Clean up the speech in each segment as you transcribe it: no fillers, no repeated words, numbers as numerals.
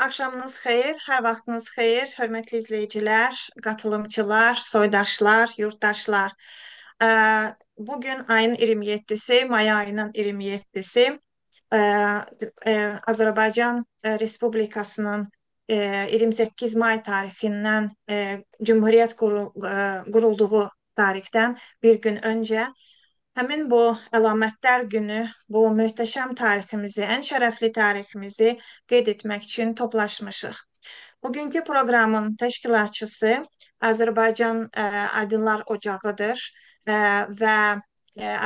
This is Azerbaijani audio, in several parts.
Axşamınız xeyir, hər vaxtınız xeyir, hörmətli izləyicilər, qatılımçılar, soydaşlar, yurttaşlar. Ə, Bugün ayın 27-si, may ayının 27-si ə, Azərbaycan Respublikasının 28 may tarixindən Cümhuriyyət qurulduğu tarixdən bir gün öncə həmin bu əlamətdar günü, bu möhtəşəm tariximizi, ən şərəfli tariximizi qeyd etmək üçün toplaşmışıq. Bugünkü proqramın təşkilatçısı Azərbaycan Aydınlar Ocağıdır və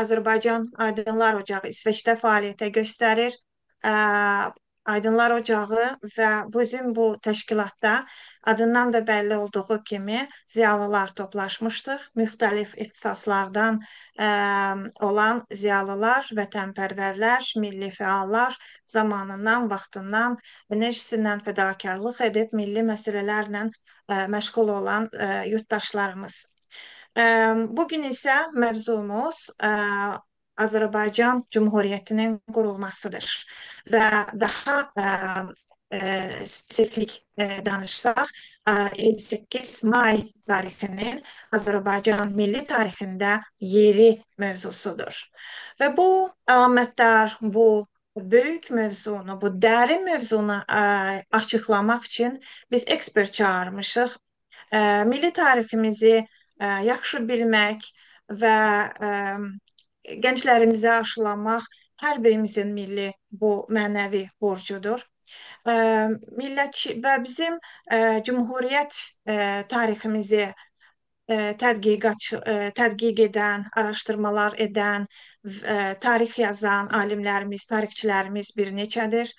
Azərbaycan Aydınlar Ocağı İsveçdə fəaliyyətə göstərir. Ə, Aydınlar Ocağı və bizim bu təşkilatda adından da bəlli olduğu kimi ziyalılar toplaşmışdır. Müxtəlif ixtisaslardan olan ziyalılar, vətənpərvərlər, milli fəallar zamanından, vaxtından, enerjisindən fədakarlıq edib milli məsələlərlə məşğul olan yurttaşlarımız. Bugün isə mövzumuz Azərbaycan Cümhuriyyətinin qurulmasıdır və daha spesifik danışsaq, 28 may tarixinin Azərbaycan milli tarixində yeri mövzusudur. Və bu əlamətdar, bu böyük mövzunu, bu dərin mövzunu açıqlamaq üçün biz ekspert çağırmışıq. Milli tariximizi yaxşı bilmək və gənclərimizə aşılamaq hər birimizin milli bu mənəvi borcudur. Və bizim Cümhuriyyət tariximizi tədqiq edən, araşdırmalar edən, tarix yazan alimlərimiz, tarixçilərimiz bir neçədir.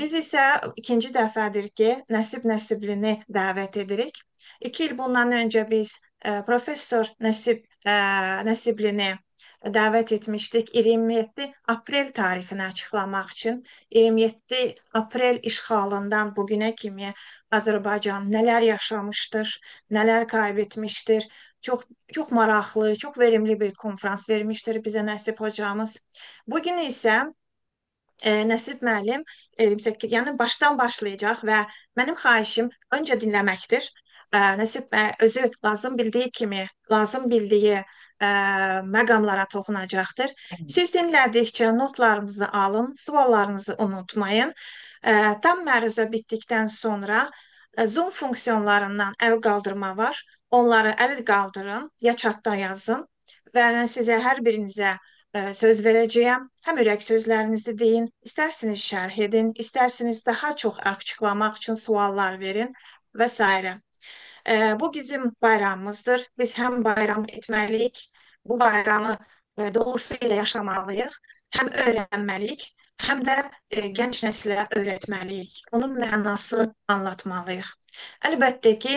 Biz isə ikinci dəfədir ki, Nəsib Nəsiblini dəvət edirik. 2 il bundan öncə biz Professor Nəsiblini dəvət etmişdik 27 aprel tarixini açıqlamaq üçün. 27 aprel işğalından bugünə kimi Azərbaycan nələr yaşamışdır, nələr kaybetmişdir. Çox maraqlı, çox verimli bir konferans vermişdir bizə Nəsib hocamız. Bugün isə Nəsib müəllim 28, yəni başdan başlayacaq və mənim xahişim öncə dinləməkdir. Nəsib özü lazım bildiyi kimi, lazım bildiyi məqamlara toxunacaqdır. Siz dinlədikcə notlarınızı alın, suallarınızı unutmayın. Tam məruzə bitdikdən sonra Zoom funksiyonlarından əl qaldırma var. Onları əl qaldırın, ya chatda yazın və mən sizə hər birinizə söz verəcəyəm. Həm ürək sözlərinizi deyin, istərsiniz şərh edin, istərsiniz daha çox açıqlamaq üçün suallar verin və s. Bu bizim bayramımızdır. Biz həm bayram etməliyik, bu bayramı dolusu ilə yaşamalıyıq, həm öyrənməliyik, həm də gənc nəslə öyrətməliyik. Onun mənasını anlatmalıyıq. Əlbəttə ki,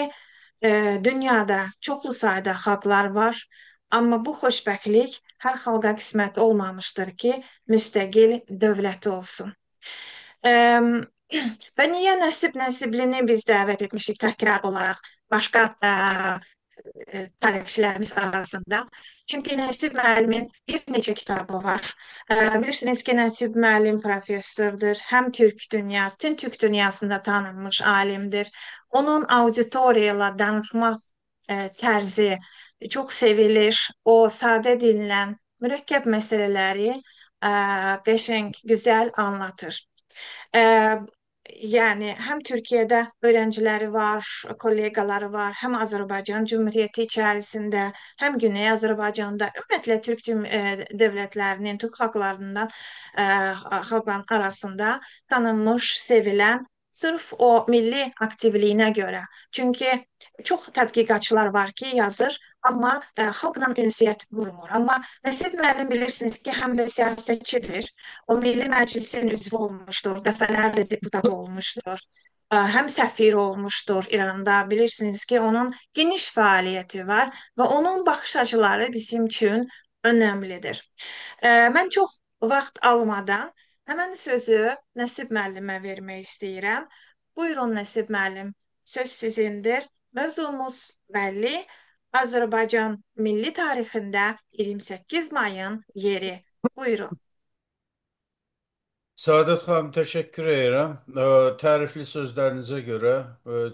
dünyada çoxlu sayda xalqlar var, amma bu xoşbəxtlik hər xalqa qismət olmamışdır ki, müstəqil dövləti olsun. Və niyə Nəsiblini biz dəvət etmişik təkrar olaraq başqa tarixçilərimiz arasında? Çünki Nəsib müəllimin bir neçə kitabı var. Bilirsiniz ki, Nəsib müəllim professordur, həm bütün Türk dünyasında tanınmış alimdir. Onun auditoriyayla danışma tərzi çox sevilir. O sadə dillə mürəkkəb məsələləri qəşəng, gözəl anlatır. Yəni həm Türkiyədə öğrenciləri var, kollegaları var, həm Azərbaycan Cümhuriyyəti içərisində, həm Güney Azərbaycanda, ümumiyyətlə Türk dövlətlərinin, Türk xalqların arasında tanınmış, sevilən, sırf o milli aktivliyinə görə. Çünki çox tədqiqatçılar var ki, yazır, amma xalqla ünsiyyət qurmur. Amma Nəsib müəllim bilirsiniz ki, həm də siyasətçidir. O Milli Məclisin üzvü olmuşdur, dəfələrlə deputat olmuşdur. Həm səfir olmuşdur İranda. Bilirsiniz ki, onun geniş fəaliyyəti var və onun baxış açıları bizim üçün önəmlidir. Mən çox vaxt almadan həmən sözü Nəsib müəllimə vermək istəyirəm. Buyurun Nəsib müəllim, söz sizindir. Mövzumuz bəlli. Azərbaycan milli tarixində 28 mayın yeri. Buyurun. Saadət xanım, təşəkkür edirəm. Tərifli sözlərinizə görə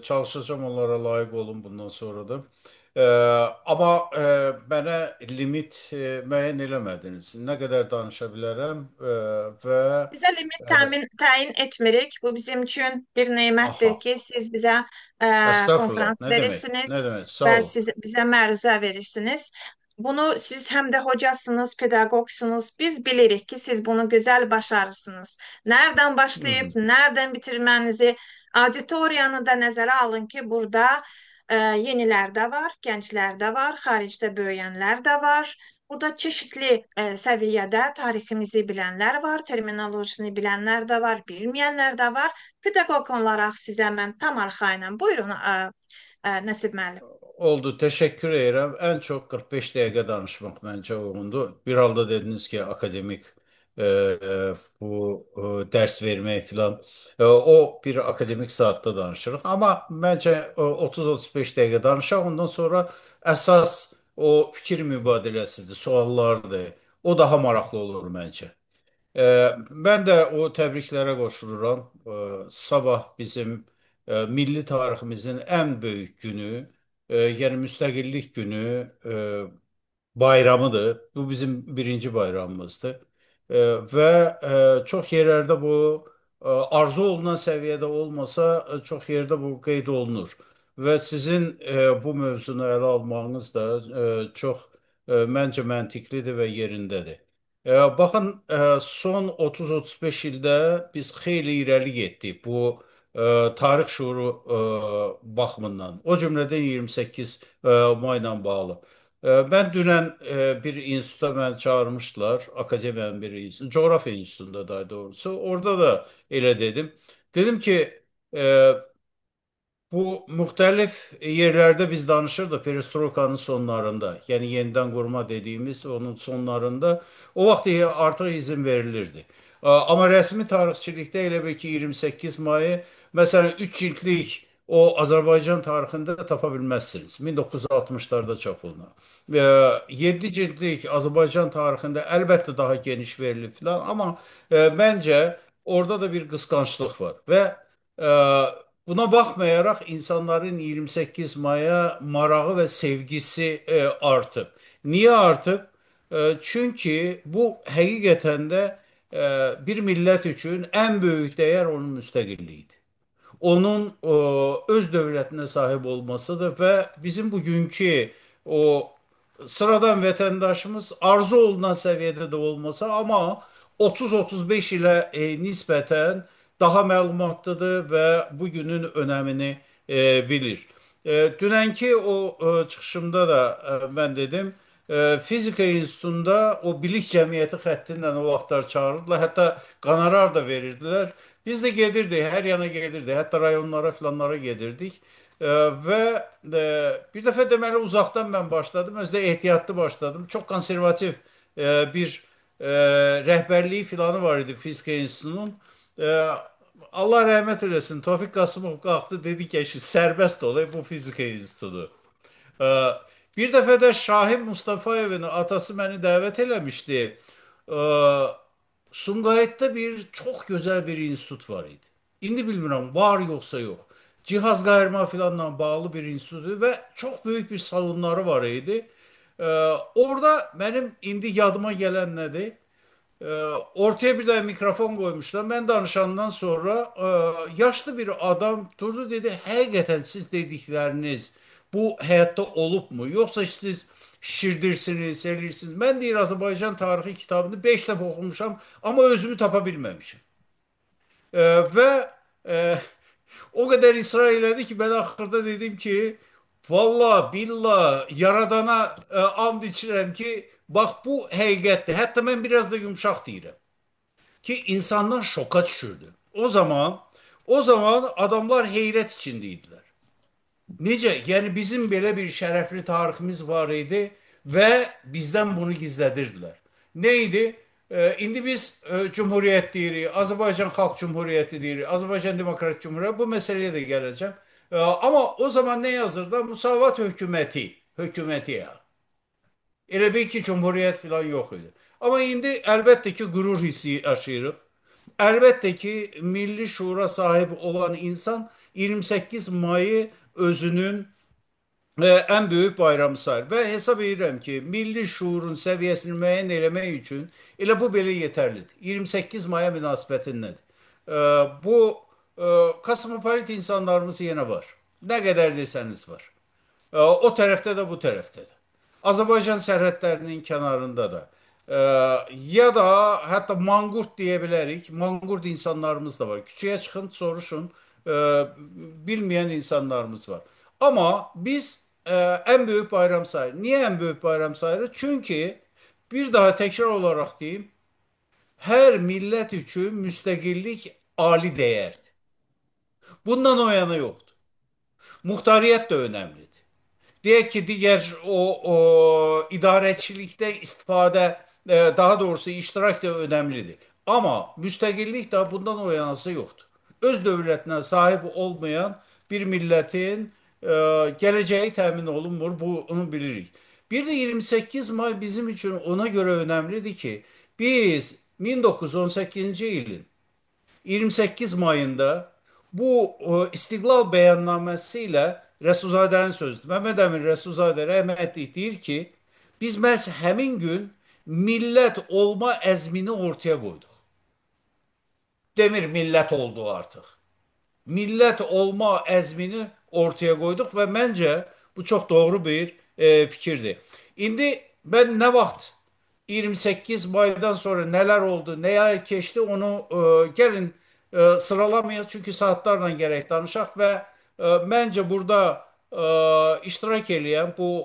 çalışacağam onlara layiq olun bundan sonra da. Ə, amma mənə limit müəyyən eləmədiniz. Nə qədər danışa bilərəm və Bizə limit ə, təyin etmirik. Bu bizim üçün bir nemətdir aha, ki, siz bizə estağfurullah. konferans Nə demək? verirsiniz Nə demək? Sağ və olun. siz bizə məruzə verirsiniz. Bunu siz həm də hocasınız, pedaqoqsunuz. Biz bilirik ki, siz bunu gözəl başarırsınız. Nereden Hı başlayıp hı. nereden bitirmenizi auditoriyanı da nəzərə alın ki, burada yenilər də var, gənclər də var, xaricdə böyüyenlər də var. Burada çeşitli səviyyədə tariximizi bilənlər var, terminolojisini bilənlər də var, bilməyənlər də var. Pedaqoq olaraq sizə mən tam arxayınam. Buyurun, Nəsib müəllim. Oldu, teşekkür ederim. En çok 45 dakika danışmak bence uygundu. Bir halda dediniz ki akademik bu ders vermek falan. O bir akademik saatte danışırıq. Ama bence 30-35 dakika danışaq. Ondan sonra esas o fikir mübadiləsidir, suallardır. O daha maraqlı olur bence. Ben de o təbriklərə qoşuluram. Sabah bizim milli tariximizin en büyük günü, yani müstəqillik günü bayramıdır. Bu bizim birinci bayramımızdır. Ve çok yerlerde bu arzu olunan seviyede olmasa çok yerde bu qeyd olunur. Ve sizin bu mövzunu ele almağınız da çok məncə məntiqlidir ve yerindədir. Baxın, son 30-35 ildə biz xeyli irəli getdik bu tarix şuuru baxımından. O cümlədən 28 mayla bağlı. Ben dünen bir enstitüde beni çağırmışlar. Akademiyanın bir enstitüsü. Coğrafya enstitüsünde daha doğrusu. Orada da elə dedim. Dedim ki bu muhtelif yerlerde biz danışırdıq perestroikanın sonlarında. Yani yeniden kurma dediğimiz onun sonlarında. O vaxt artıq izin verilirdi. Ama resmi tarihçilikte elə bil ki 28 Mayı mesela 3 ciltlik o Azerbaycan tarihinde tapa bilmezsiniz. 1960'larda çap olunan. 7 ciltlik Azerbaycan tarihinde elbette daha geniş verilir falan ama bence orada da bir kıskançlık var. Ve e, buna bakmayarak insanların 28 May'a marağı ve sevgisi artıp. Niye artıp? Çünkü bu hakikaten de bir millet için en büyük değer onun müstakilliğiydi. Onun öz devletine sahip olmasıdır ve bizim bugünkü o sıradan vatandaşımız arzu olunan seviyede de olmasa ama 30-35 ile nispeten daha məlumatlıdır ve bugünün önemini bilir. Dünenki o çıkışımda da ben dedim, Fizika İnstitutu'nda o bilik cemiyeti xəttindən o vaxtlar çağırırdılar. Hatta qonorar da verirdiler. Biz de gelirdik, her yana gelirdik. Hatta rayonlara falanlara gelirdik. Ve bir defa deməli uzaktan ben başladım. Özde ehtiyatlı başladım. Çok konservatif bir rehberliği filanı var idi Fizika Enstitüsü'nün. E, Allah rahmet eylesin. Tevfik Kasımov kalktı dedi ki "Eşi, serbest olayım bu Fizika Enstitüsü. Ee, Bir dəfə də Şahin Mustafayevin atası məni dəvət eləmişdi. Ee, Sumqayıtda bir çox gözəl bir institut var idi. İndi bilmirəm var yoxsa yox. Cihaz qayırma filanla bağlı bir institut və çox böyük bir salonları var idi. Ee, Orada mənim indi yadıma gələn nədir? Ortaya bir tane mikrofon koymuşlar. Ben danışandan sonra yaşlı bir adam durdu dedi. Hakikaten siz dedikleriniz bu hayatta olup mu? Yoksa siz şişirdirsiniz, serirsiniz. Ben değil Azerbaycan tarihi kitabını 5 defa okumuşam ama özümü tapabilmemişim. Ve e, o kadar ısrar elədi ki ben ahırda dedim ki valla billah yaradana and içirəm ki bak bu həqiqətdir. Hətta mən biraz da yumuşaq deyirəm ki insanlar şoka düşürdü. O zaman adamlar heyrət içindeydiler. Necə? Yani bizim böyle bir şerefli tarihimiz var idi ve bizden bunu gizledirdilər. Neydi? İndi biz Cumhuriyet deyirik, Azerbaycan Xalq Cumhuriyeti deyirik, Azerbaycan Demokratik Cumhuriyeti bu meseleye de geleceğim. Ama o zaman ne yazırdı? Musavat hükümeti. Hükümeti ya. Elə bil ki, Cumhuriyet falan yok idi. Ama indi elbette ki gurur hissi yaşayırıq. Elbette ki milli şuura sahip olan insan 28 Mayı özünün en büyük bayramı sayır. Ve hesap edirəm ki, milli şuurun səviyyəsini müəyyən eləmək üçün elə bu belə yetərlidir. 28 Maya münasibətinlədir. Bu kosmopolit insanlarımız yine var. Ne kadar deseniz var. O tarafta da bu tarafta da. Azerbaycan sərhədlərinin kənarında da. Ya da hatta mangurt diyebilirik. Mangurt insanlarımız da var. Küçüğe çıkın soruşun. Bilmeyen insanlarımız var. Ama biz en büyük bayram sayılır. Niye en büyük bayram sayılır? Çünkü bir daha tekrar olarak diyeyim. Her millet için müstakillik ali değerdi. Bundan o yana yoktu. Muhtariyet de önemlidir. Diye ki diğer o idarecilikte istifade daha doğrusu iştirak da önemlidir. Ama müstakillik de bundan o yanası yoktu. Öz devletine sahip olmayan bir milletin geleceği temin olunmur. Bunu bilirik. Bir de 28 May bizim için ona göre önemlidir ki biz 1918 yılın 28 Mayında bu İstiklal Bəyannaməsi ilə Rəsulzadənin sözüdür. Məhəmməd Əmin Rəsulzadə rəhmətli deyir ki, biz məhz həmin gün millət olma əzmini ortaya qoyduq. Demir millət oldu artıq. Millət olma əzmini ortaya qoyduq və məncə bu çox doğru bir fikirdir. İndi mən nə vaxt 28 Maydan sonra neler oldu, neler geçti onu gelin sıralamayalım çünkü saatlerle gerek danışak ve bence burada iştirak edeyen bu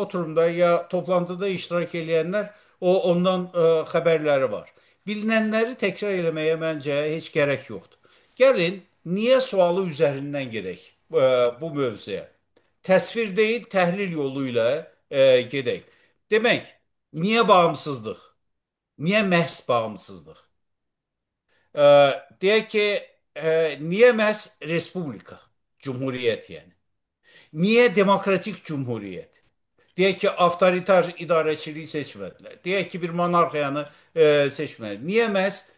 oturumda ya toplantıda iştirak edenler ondan haberleri var. Bilinenleri tekrar elemeye bence hiç gerek yoktu. Gelin niye sualı üzerinden gerek bu mövzuya. Təsvir değil, təhlil yoluyla gedək. Demek, niye bağımsızlık? Niye məhz bağımsızlık? Deyək ki, niye məhz respublika, cumhuriyet yani? Niye demokratik cumhuriyet? Deyək ki, avtoritar idarəçiliyi seçmediler. Deyək ki, bir monarxiyanı seçmediler. Niye məhz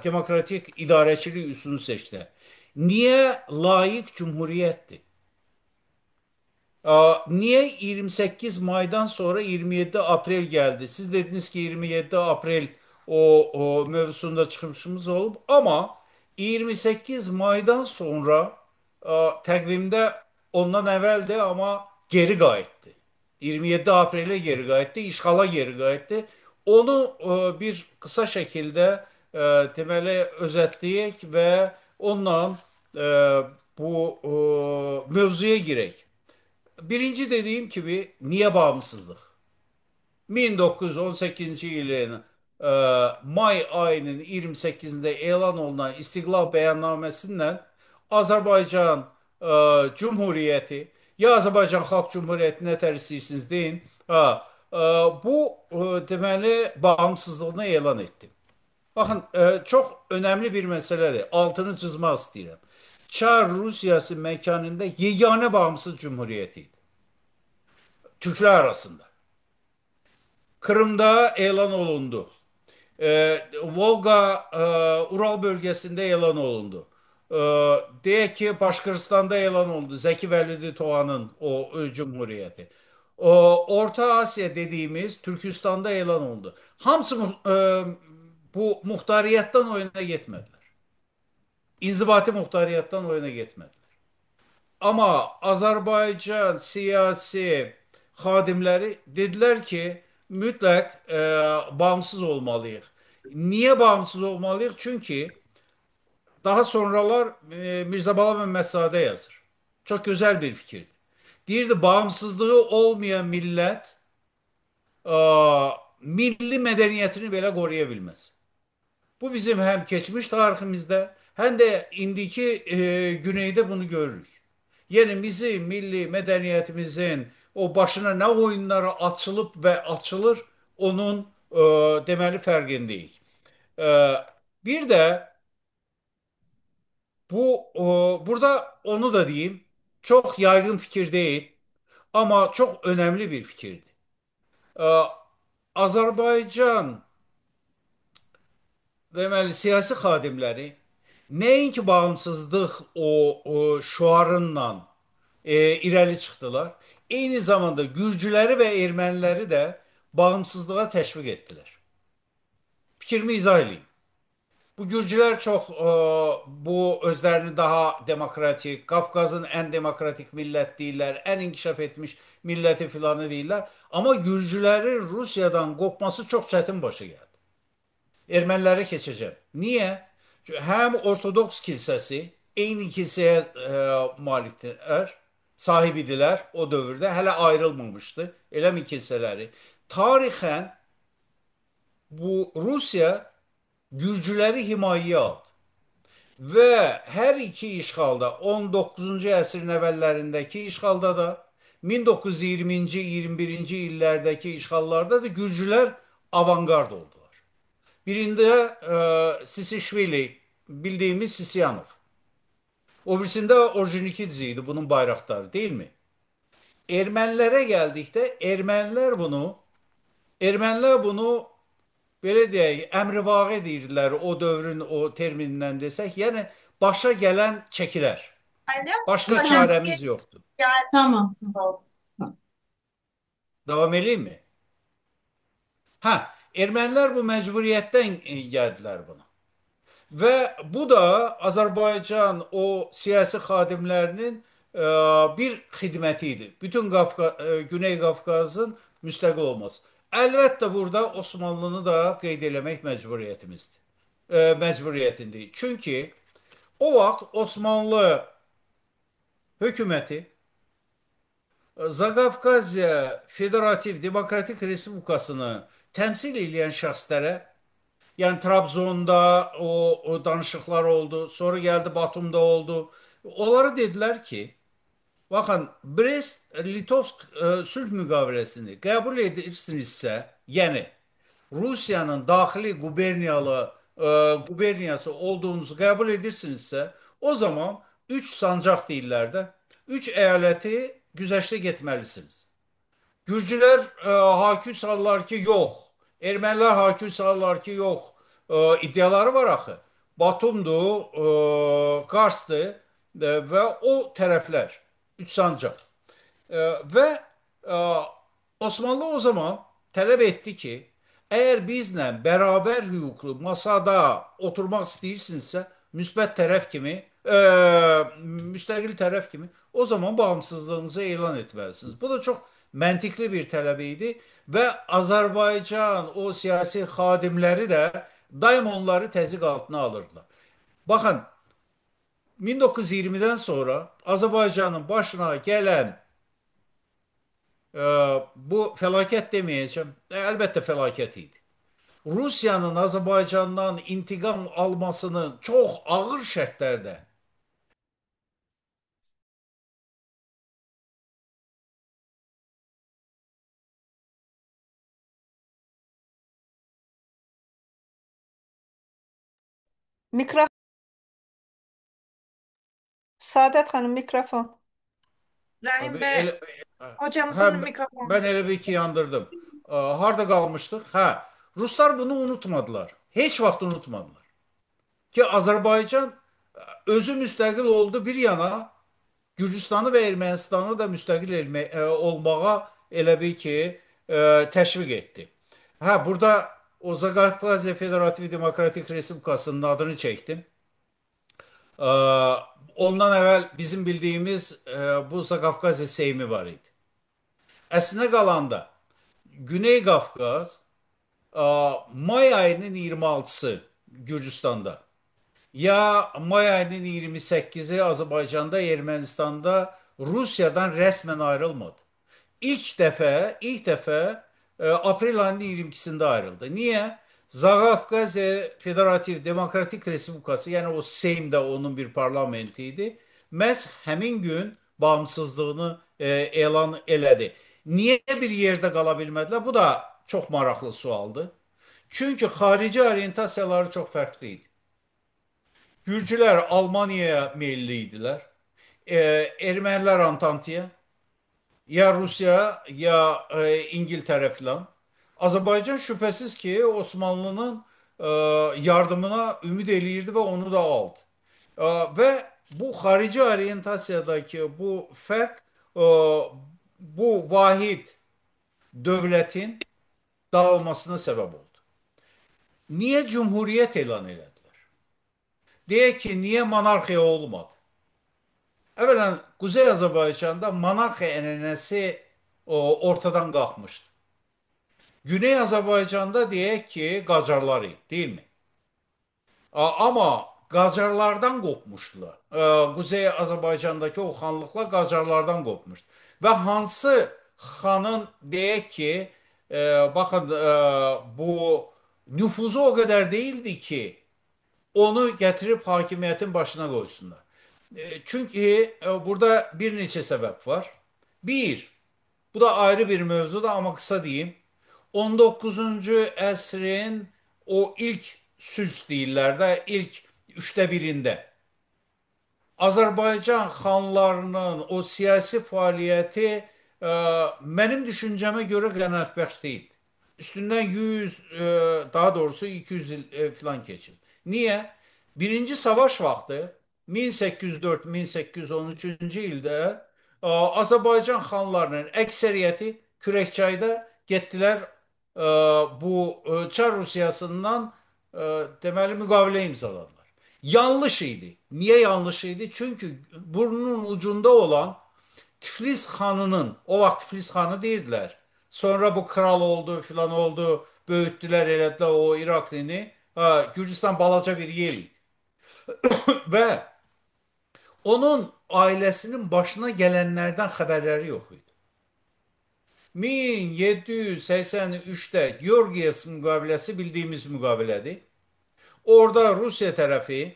demokratik idarəçilik üsulunu seçtiler? Niye layık cumhuriyettir? Niye 28 May'dan sonra 27 April geldi? Siz dediniz ki 27 April o mevzusunda çıkmışımız olup ama 28 May'dan sonra takvimde ondan evveldi ama geri kayıttı. 27 April'e geri kayıttı, işgala geri kayıttı. Onu bir kısa şekilde temeli özetleyek ve ondan e, bu mevzuya girek. Birinci dediğim gibi niye bağımsızlık? 1918 yılın may ayının 28'inde elan olunan İstiklal Beyannamesinden Azerbaycan Cumhuriyeti ya Azerbaycan Halk Cumhuriyeti ne tersiysiniz deyin. Bu demeli bağımsızlığını elan etti. Bakın çok önemli bir meseledir. Altını çizme istedim. Çar Rusyası mekanında yegane bağımsız cumhuriyetiydi. Türkler arasında. Kırım'da elan olundu. Volga, Ural bölgesinde elan olundu. Diye ki Başkırstan'da elan oldu. Zeki Velidi Doğan'ın o cumhuriyeti. Orta Asya dediğimiz Türkistan'da elan oldu. Hamısı bu muhtariyetten oyuna gitmediler. İnzibati muhtariyetten oyuna gitmediler. Ama Azerbaycan siyasi hadimleri dediler ki mutlak bağımsız olmalıyız. Niye bağımsız olmalıyız? Çünkü daha sonralar Mirza Bala Mehmet Sade yazır. Çok güzel bir fikir. Deyirdi bağımsızlığı olmayan millet milli medeniyetini belə qoruya bilmez. Bu bizim hem geçmiş tarihimizde hem de indiki güneyde bunu görürük. Yani bizim milli medeniyetimizin o başına ne oyunları açılıp ve açılır onun demeli fərqindəyik. E, Bir de burada onu da diyeyim çok yaygın fikir değil ama çok önemli bir fikirdi. E, Azerbaycan deməli siyasi xadimləri nəinki bağımsızlıq o şüarınla irəli çıxdılar, eyni zamanda Gürcüləri və Erməniləri də bağımsızlığa təşviq etdilər. Fikrimi izah edeyim. Bu Gürcülər çox bu özlərini daha demokratik, Qafqazın ən demokratik millət deyirlər, ən inkişaf etmiş milləti filanı deyirlər. Amma Gürcülərin Rusiyadan qopması çox çətin başa gəldi. Ermənilərə keçəcəm. Niyə? Çünki həm Ortodoks kilsəsi eyni kilsəyə malikdirlər, sahib idilər o dövrdə, hələ ayrılmamışdı. Eləmi kilsələri. Tarixən bu Rusiya Gürcüləri himayəyə aldı. Və hər iki işğalda 19-cu əsrin əvvəllərindəki işğalda da 1920-ci, 21-ci illərdəki işğallarda da Gürcülər avangard oldular. Birində Sisişvili, bildiğimiz Sisyanov. O birisinde Orjonikidze idi bunun bayraktarı değil mi? Ermənilere geldikdə Ermənilər bunu belə deyək, əmrivağ edirdilər o dövrün o terminindən desək. Yəni başa gələn çəkilər. Başqa çarəmiz yoxdur. Tamam. Davam edeyim mi? Hə, ermənilər bu məcburiyyətdən gəldilər buna. Və bu da Azərbaycan o siyasi xadimlərinin bir xidməti idi. Bütün Güney Qafqazın müstəqil olması. Əlbəttə burada Osmanlını da qeyd eləmək məcburiyyətimizdir. Məcburiyyətindir. Çünki o vaxt Osmanlı hökuməti Zaqafqaziya Federativ Demokratik Respublikasını təmsil edən şəxslərə, yəni Trabzonda o danışıqlar oldu, sonra gəldi Batumda oldu. Onlara dedilər ki, baxın, Brest-Litovsk sülh müqaviləsini qəbul edirsinizsə, yəni Rusiyanın daxili quberniyası olduğunuzu qəbul edirsinizsə, o zaman 3 sancaq deyirlər də, 3 əyaləti güzəştə getməlisiniz. Gürcülər hakü salırlar ki, yox. Ermənilər hakü salırlar ki, yox. İddiaları var axı. Batumdur, Karsdır və o tərəflər. Üç sancaq. Və Osmanlı o zaman tələb etdi ki, əgər bizlə bərabər hüquqlu masada oturmaq istəyirsinizsə, müsbət tərəf kimi, müstəqil tərəf kimi, o zaman bağımsızlığınızı elan etməlisiniz. Bu da çox məntiqli bir tələb idi və Azərbaycan o siyasi xadimləri də daim onları təzyiq altına alırdılar. Baxın, 1920'den sonra Azerbaycan'ın başına gelen bu felaket demeyeceğim. Elbette felaketiydi. Rusya'nın Azerbaycan'dan intikam almasını çok ağır şartlarda Mikrofon. Saadət xanım mikrofon. Rahim bəy, ele, hocamızın mikrofonu. ben ele bir iki yandırdım. Harda kalmıştık? Ha, Ruslar bunu unutmadılar. Hiç vakit unutmadılar. Ki Azerbaycan özü müstəqil oldu bir yana, Gürcüstanı və Ermənistanı da müstəqil olmağa elə bil ki təşviq etdi. Ha, burada o Zaqafqaziya Federativ Demokratik Respublikasının adını çəkdim. Ondan əvvəl bizim bildiyimiz bu Zaqafqaziya Seymi var idi. Əslinə qalanda Güney Qafqaz may ayının 26'sı Gürcüstanda, ya may ayının 28'i Azerbaycan'da, Ermenistan'da Rusya'dan resmen ayrılmadı. İlk defa April ayının 22'sinde ayrıldı. Niye? Zaqafqaziya Federativ Demokratik Respublikası, yani o Seym de onun bir parlamentiydi. Məhz həmin gün bağımsızlığını elan elədi. Niye bir yerde qala Bu da çok maraqlı sualdır. Çünkü xarici oryentasiyaları çok farklıydı. Gürcülər Almaniyaya meyilli idilər. Ermənilər Antantiya, ya Rusya ya İngiltərə filan. Azərbaycan şübhəsiz ki, Osmanlının yardımına ümid eləyirdi və onu da aldı. Və bu xarici orientasiyadakı bu fərq bu vahid dövlətin dağılmasına səbəb oldu. Niyə cumhuriyyət elan elədilər? Deyək ki, niyə monarxiya olmadı? Əvvələn, Quzey Azərbaycanda monarxiya ənənəsi ortadan qalxmışdı. Güney Azərbaycanda deyək ki, Qacarlar idi, deyilmi? Ama Qacarlardan qopmuşdular. Quzey Azərbaycandakı o xanlıqlar Qacarlardan qopmuşdu. Və hansı xanın deyək ki, baxın bu nüfuzu o qədər değildi ki, onu gətirib hakimiyyətin başına qoysunlar. Çünki burada bir neçə səbəb var. Bir, bu da ayrı bir mövzudur ama kısa diyeyim. 19. əsrin o ilk süls deyirlər də, ilk üçdə birində Azərbaycan xanlarının o siyasi fəaliyyəti mənim düşüncəmə görə qənaətbəxş deyildi. Üstündən 100, daha doğrusu 200 il falan keçir. Niyə? Birinci savaş vaxtı 1804-1813-cü ildə Azərbaycan xanlarının əksəriyyəti Kürəkçayda getdilər bu Çar Rusiyasından deməli müqavilə imzaladılar. Yanlış idi. Niye yanlış idi? Çünkü burnunun ucunda olan Tiflis Hanı'nın, o vakit Tiflis Hanı değildiler. Sonra bu kral oldu filan oldu, büyüttüler elediler o İraklini. Gürcistan balaca bir yer idi. Ve onun ailesinin başına gelenlerden haberleri yok idi. 1783'te Georgios müqaviləsi bildiğimiz müqavilədir. Orada Rusya tərəfi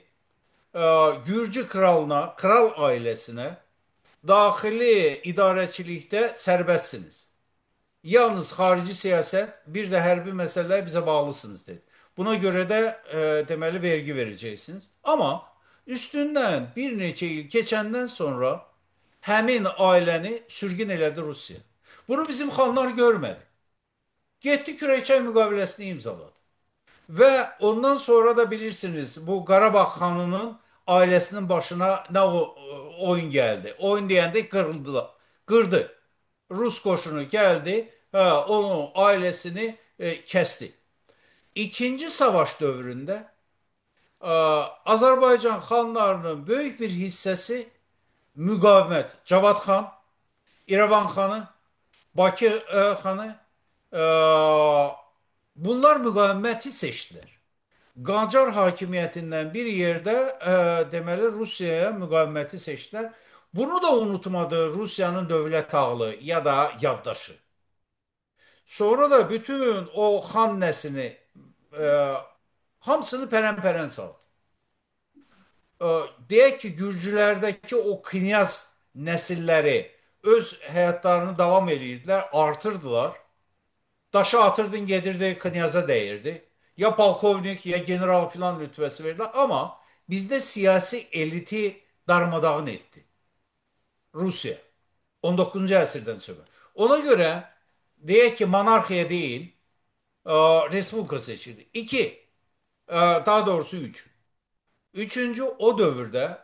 Gürcü kralına, kral ailesine daxili idarəçilikdə sərbəstsiniz. Yalnız xarici siyasət, bir də hərbi məsələlər bizə bağlısınız dedi. Buna görə də deməli vergi verəcəksiniz. Amma üstündən bir neçə il keçəndən sonra həmin ailəni sürgün elədi Rusiya. Bunu bizim xanlar görmədi. Getdi Kürəkçay müqaviləsini imzaladı. Ve ondan sonra da bilirsiniz bu Qarabağ xanının ailesinin başına ne oyun geldi. Oyun deyəndə kırıldılar. Kırdı. Rus koşunu geldi. Onun ailesini kesti. İkinci savaş dövründə Azərbaycan xanlarının böyük bir hissəsi müqavimət. Cavad xan, İrəvan xanı, Bakı xanı bunlar müqaviməti seçtiler. Qacar hakimiyyətindən bir yerdə deməli Rusiyaya müqaviməti seçdilər. Bunu da unutmadı Rusiyanın dövlət ağlı ya da yaddaşı. Sonra da bütün o xan nəslini hamısını pərən-pərən saldı. Deyək ki, Gürcülərdəki o knyaz nəsilləri öz həyatlarını davam edirdilər, artırdılar. Daşı atırdın gedirdi knyaza değirdi. Ya polkovnik ya general filan rütbesi verirler ama bizde siyasi eliti darmadağın etti. Rusya. 19. əsrdən sonra. Ona göre deyək ki monarxiya değil respublika seçildi. İki, daha doğrusu üç. Üçüncü o dövrde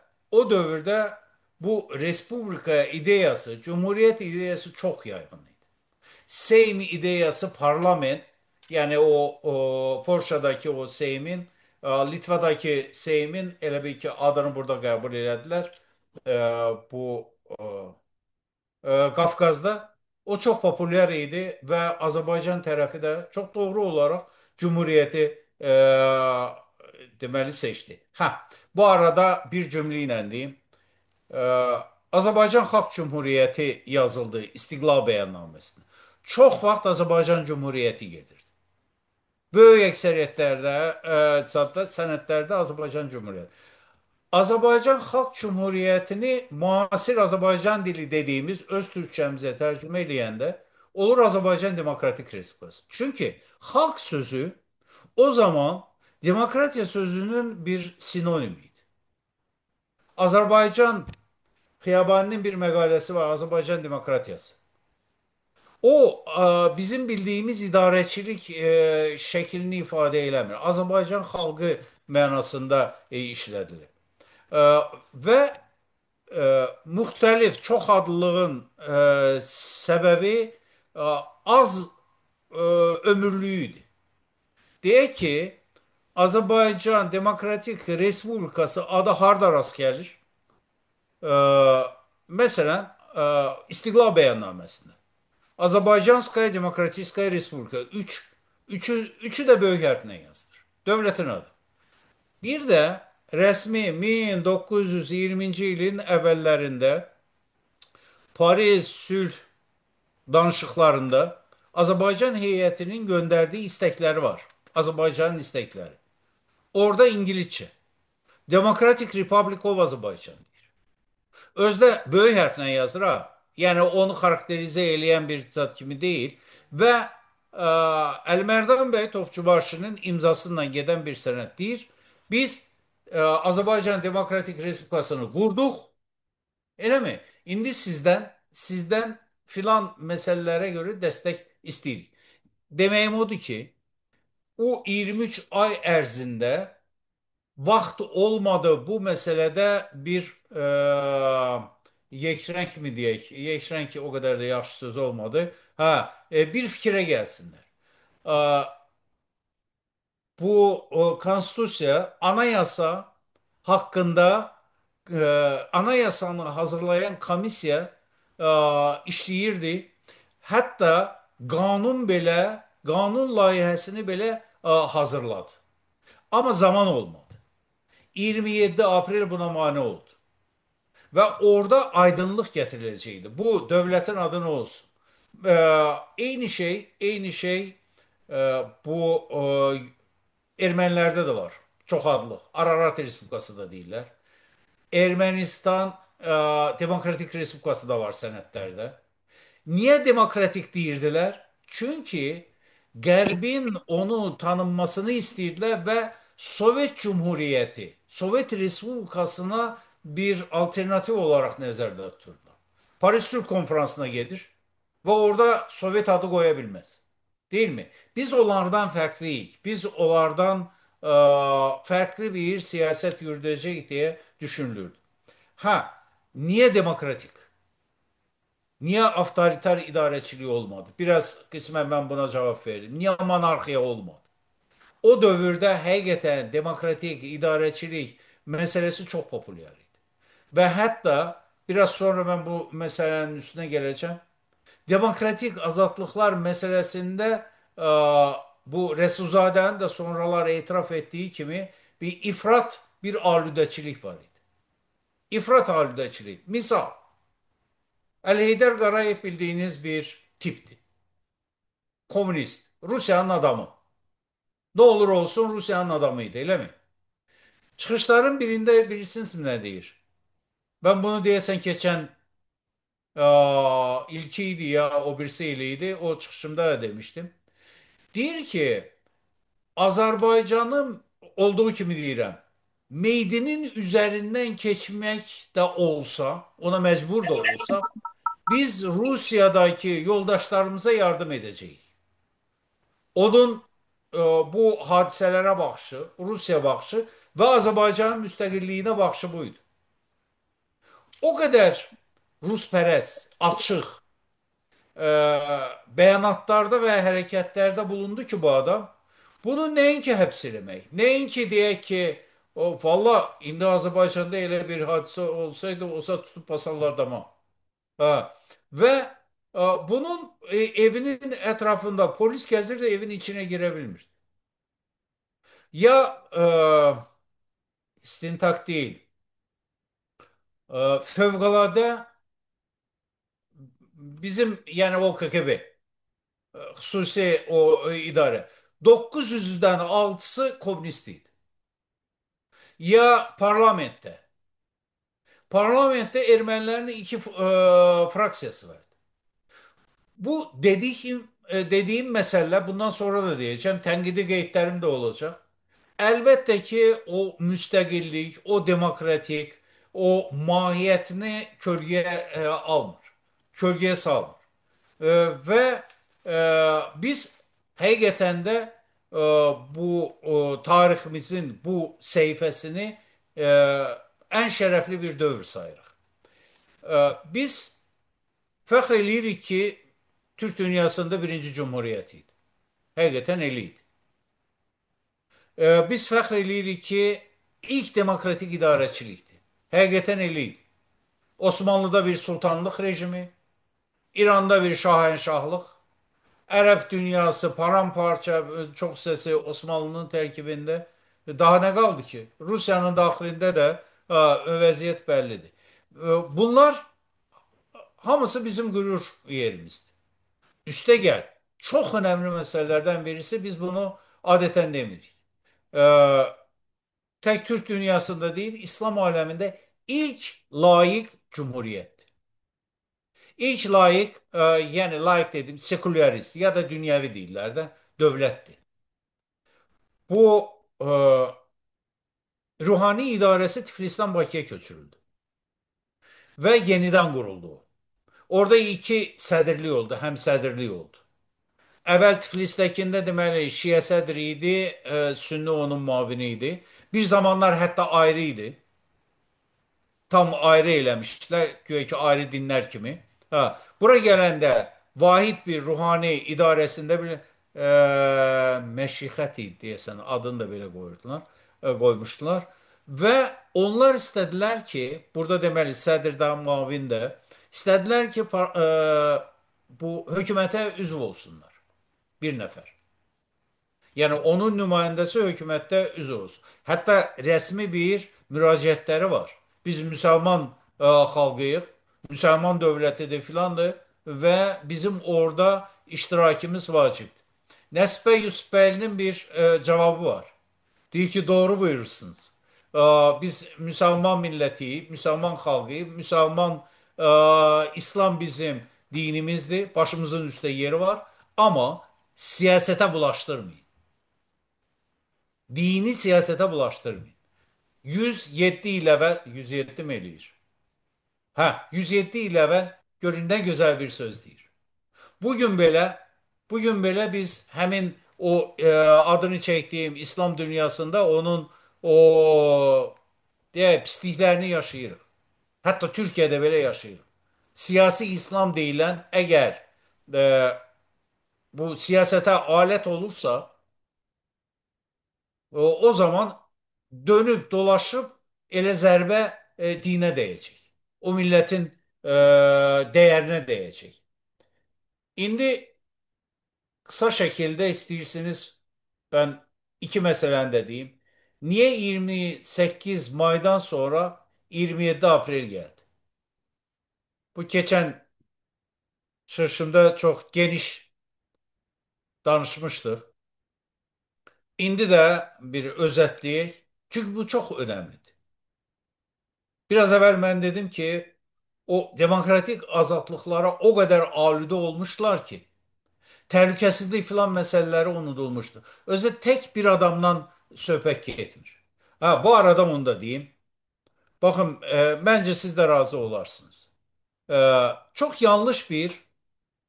bu respublika ideyası, cumhuriyet ideyası çok yaygın. Sejm ideyası parlament yani o Polşadaki o Sejmin Litvadaki Sejmin elə bir ki adını burada qəbul elədilər. Bu Qafqazda o çok popüler idi ve Azerbaycan tarafı da çok doğru olarak Cumhuriyeti deməli seçti. Bu arada bir cümlə diyeyim. Azərbaycan Xalq Cumhuriyyəti yazıldı İstiqlal Bəyannaməsində. Çox vaxt Azərbaycan Cumhuriyyəti gedirdi. Böyük əksəriyyətlərdə, sənədlərdə Azərbaycan Cumhuriyyəti. Azərbaycan Xalq Cumhuriyyətini müasir Azərbaycan dili dediyimiz öz türkçəmizə tərcümə eləyəndə olur Azərbaycan Demokratik Respublikası. Çünki xalq sözü o zaman demokratiya sözünün bir sinonimiydi. Azərbaycan Xiyabani'nin bir məqaləsi var, Azərbaycan demokratiyası. O bizim bildiğimiz idarəçilik şəklini ifadə eləmir. Azərbaycan xalqı mənasında işlədilir. E, və müxtəlif çox adlılığın səbəbi az ömürlüyü idi. Deyək ki, Azərbaycan Demokratik Respublikası adı harda rast gəlir? E, Məsələn, İstiqlal Bəyannaməsində. Azerbaycanskaya Demokratikskaya Respublika. Üçü de böyük harfle yazılır. Devletin adı. Bir de resmi 1920. yılın evvellerinde Paris Sülh danışıklarında Azerbaycan heyetinin gönderdiği istekleri var. Azerbaycan'ın istekleri. Orada İngilizce. Democratic Republic of Azerbaijan. Özde böyük hərflə yazır ha. Yəni onu xarakterize edən bir zat kimi deyil və Əlimərdan bəy Topçubaşının imzasıyla gedən bir sənəd deyir. Biz Azərbaycan Demokratik Respublikasını qurduq. Elə mi? İndi sizdən filan məsələlərə görə dəstək istəyirik. Deməyim odur ki, o 23 ay ərzində vaxt olmadı bu meselede bir yekrenk mi diyek? Yekrenk o kadar da yaxşı söz olmadı. Bir fikre gelsinler. E, Bu konstitusiya, anayasa hakkında anayasanı hazırlayan komisya işləyirdi. Hatta kanun layihəsini belə hazırladı. Ama zaman olmadı. 27 April buna mane oldu. Ve orada aydınlık getirilecekti. Bu devletin adına olsun. Eyni şey bu Ermenilerde de var. Çok adlı. Ararat Respublikası da değiller. Ermenistan Demokratik Respublikası da var senetlerde. Niye demokratik değildiler? Çünkü Gerbin onu tanınmasını istediler ve Sovyet Cumhuriyeti, Sovyet Respublikasına bir alternatif olarak nezarda tuturdular. Paris Türk Konferansı'na gelir ve orada Sovyet adı koyabilmez. Değil mi? Biz onlardan farklıyız. Biz onlardan farklı bir siyaset yürütecek diye düşünülürdü. Niye demokratik? Niye avtoriter idarəçiliği olmadı? Biraz kısmen ben buna cevap verdim. Niye monarxiya olmadı? O dövrdə həqiqətən demokratik idarəçilik meselesi çok popüler idi. Ve hatta biraz sonra ben bu meselenin üstüne geleceğim. Demokratik azatlıklar meselesinde bu Resulzade'nin de sonralar itiraf ettiği gibi bir ifrat, bir alüdeçilik var idi. İfrat alüdeçiliği. Misal, Ali Heydər Qarayev bildiğiniz bir tipti. Komünist. Rusya'nın adamı. Ne olur olsun Rusya'nın adamıydı, öyle mi? Çıkışların birinde bilirsiniz mi ne deyir? Ben bunu diyesen geçen ilkiydi ya o birisiyleydi. O çıkışımda da demiştim. Deyir ki Azerbaycan'ın olduğu kimi deyirəm. Meydinin üzerinden geçmek de olsa, ona mecbur da olsa biz Rusya'daki yoldaşlarımıza yardım edeceğiz. Onun bu hadiselere bakışı, Rusya bakışı ve Azerbaycan'ın müstakilliyine bakışı buydu. O kadar Rusperest, açık beyanatlarda ve hareketlerde bulundu ki bu adam. Bunu neyinki hepselemek, neyinki diye ki o valla indi Azerbaycan'da öyle bir hadise olsaydı olsa tutup basarlardı ama. Ha. Ve bunun evinin etrafında polis gezir de evin içine girebilmiş. Ya istintak değil, fevkalade bizim yani o KGB, hususi o idare. 900'den 6'sı komünistiydi. Ya parlamentte. Parlamentte Ermenilerin iki fraksiyası vardı. Bu dediğim mesele bundan sonra da diyeceğim. Tenkidi gayetlerim de olacak. Elbette ki o müstakillik, o demokratik, o mahiyetini kölgeye almır. Kölgeye salmır. Və biz həqiqətən də bu tariximizin bu səhifəsini e, ən şərəfli bir dövr sayırıq. Biz fəxr eləyirik ki, Türk dünyasında birinci cumhuriyyət idi. Həqiqətən elə idi. Biz fəxr eləyirik ki, ilk demokratik idarəçilikdir. Həqiqətən elə idi. Osmanlıda bir sultanlıq rejimi, İranda bir şahənşahlıq, Ərəb dünyası paramparça, çox hissəsi Osmanlının tərkibində. Daha nə qaldı ki? Rusiyanın daxilində də vəziyyət bəllidir. Bunlar hamısı bizim qürur yerimizdir. Üste gel. Çok önemli meselelerden birisi biz bunu adeten demirik. Ee, Tek Türk dünyasında değil İslam aleminde ilk layık cumhuriyet. İlk layık yani layık dedim sekülerist ya da dünyevi değiller de devletti. Bu ruhani idaresi Tiflis'ten Bakı'ya köçürüldü. Ve yeniden kuruldu. Orada iki sədirlik oldu, hem sədirlik oldu. Əvvəl Tiflisdəkində deməli Şiə sədri idi, Sünni onun müavini idi. Bir zamanlar hətta ayrı idi. Tam ayrı eləmişdilər, güya ki ayrı dinlər kimi. Ha, bura gələndə vahid bir ruhani idarəsində bir məşixət idi deyəsən, adını da belə qoyurdular, qoymuşdular. Və onlar istədilər ki, burada deməli sədr də müavin də istədilər ki bu hökumətə üzv olsunlar. Bir nəfər. Yəni onun nümayəndəsi hökumətdə üzv olsun. Hətta rəsmi bir müraciətləri var. Biz müsəlman xalqıyıq, müsəlman dövlətidir filandır və bizim orada iştirakimiz vacibdir. Nəsibə Yusufbəylinin bir cavabı var. Deyir ki, doğru buyurursunuz. Biz Müslüman millətiyik, Müslüman xalqıyıq, Müslüman İslam bizim dinimizdir, başımızın üstə yeri var. Amma siyasete bulaştırmayın. Dini siyasete bulaştırmayın. 107 il evvel, 107 mi eləyir? Ha, 107 il evvel görün ne güzel bir söz deyir. Bugün belə biz həmin o adını çektiğim İslam dünyasında onun o pisliklərini yaşayırıq. Hatta Türkiye'de belə yaşayırıq. Siyasi İslam deyilən eğer bu siyasete alet olursa o zaman dönüp dolaşıp ele zərbə dinə dəyəcək. O milletin değerine değecek. İndi kısa şekilde istiyorsanız ben iki meseleni de diyeyim. Niye 28 May'dan sonra 27 April geldi? Bu geçen çırşımda çok geniş danışmıştık. İndi de bir özetleyek. Çünkü bu çok önemlidir. Biraz evvel ben dedim ki o demokratik azatlıklara o kadar alüde olmuşlar ki təhlükəsizlik filan məsələləri unudulmuşdu. Özü tek bir adamdan söhbət getmir. Ha, bu arada onu da diyeyim. Bakın bence siz de razı olarsınız. Çok yanlış bir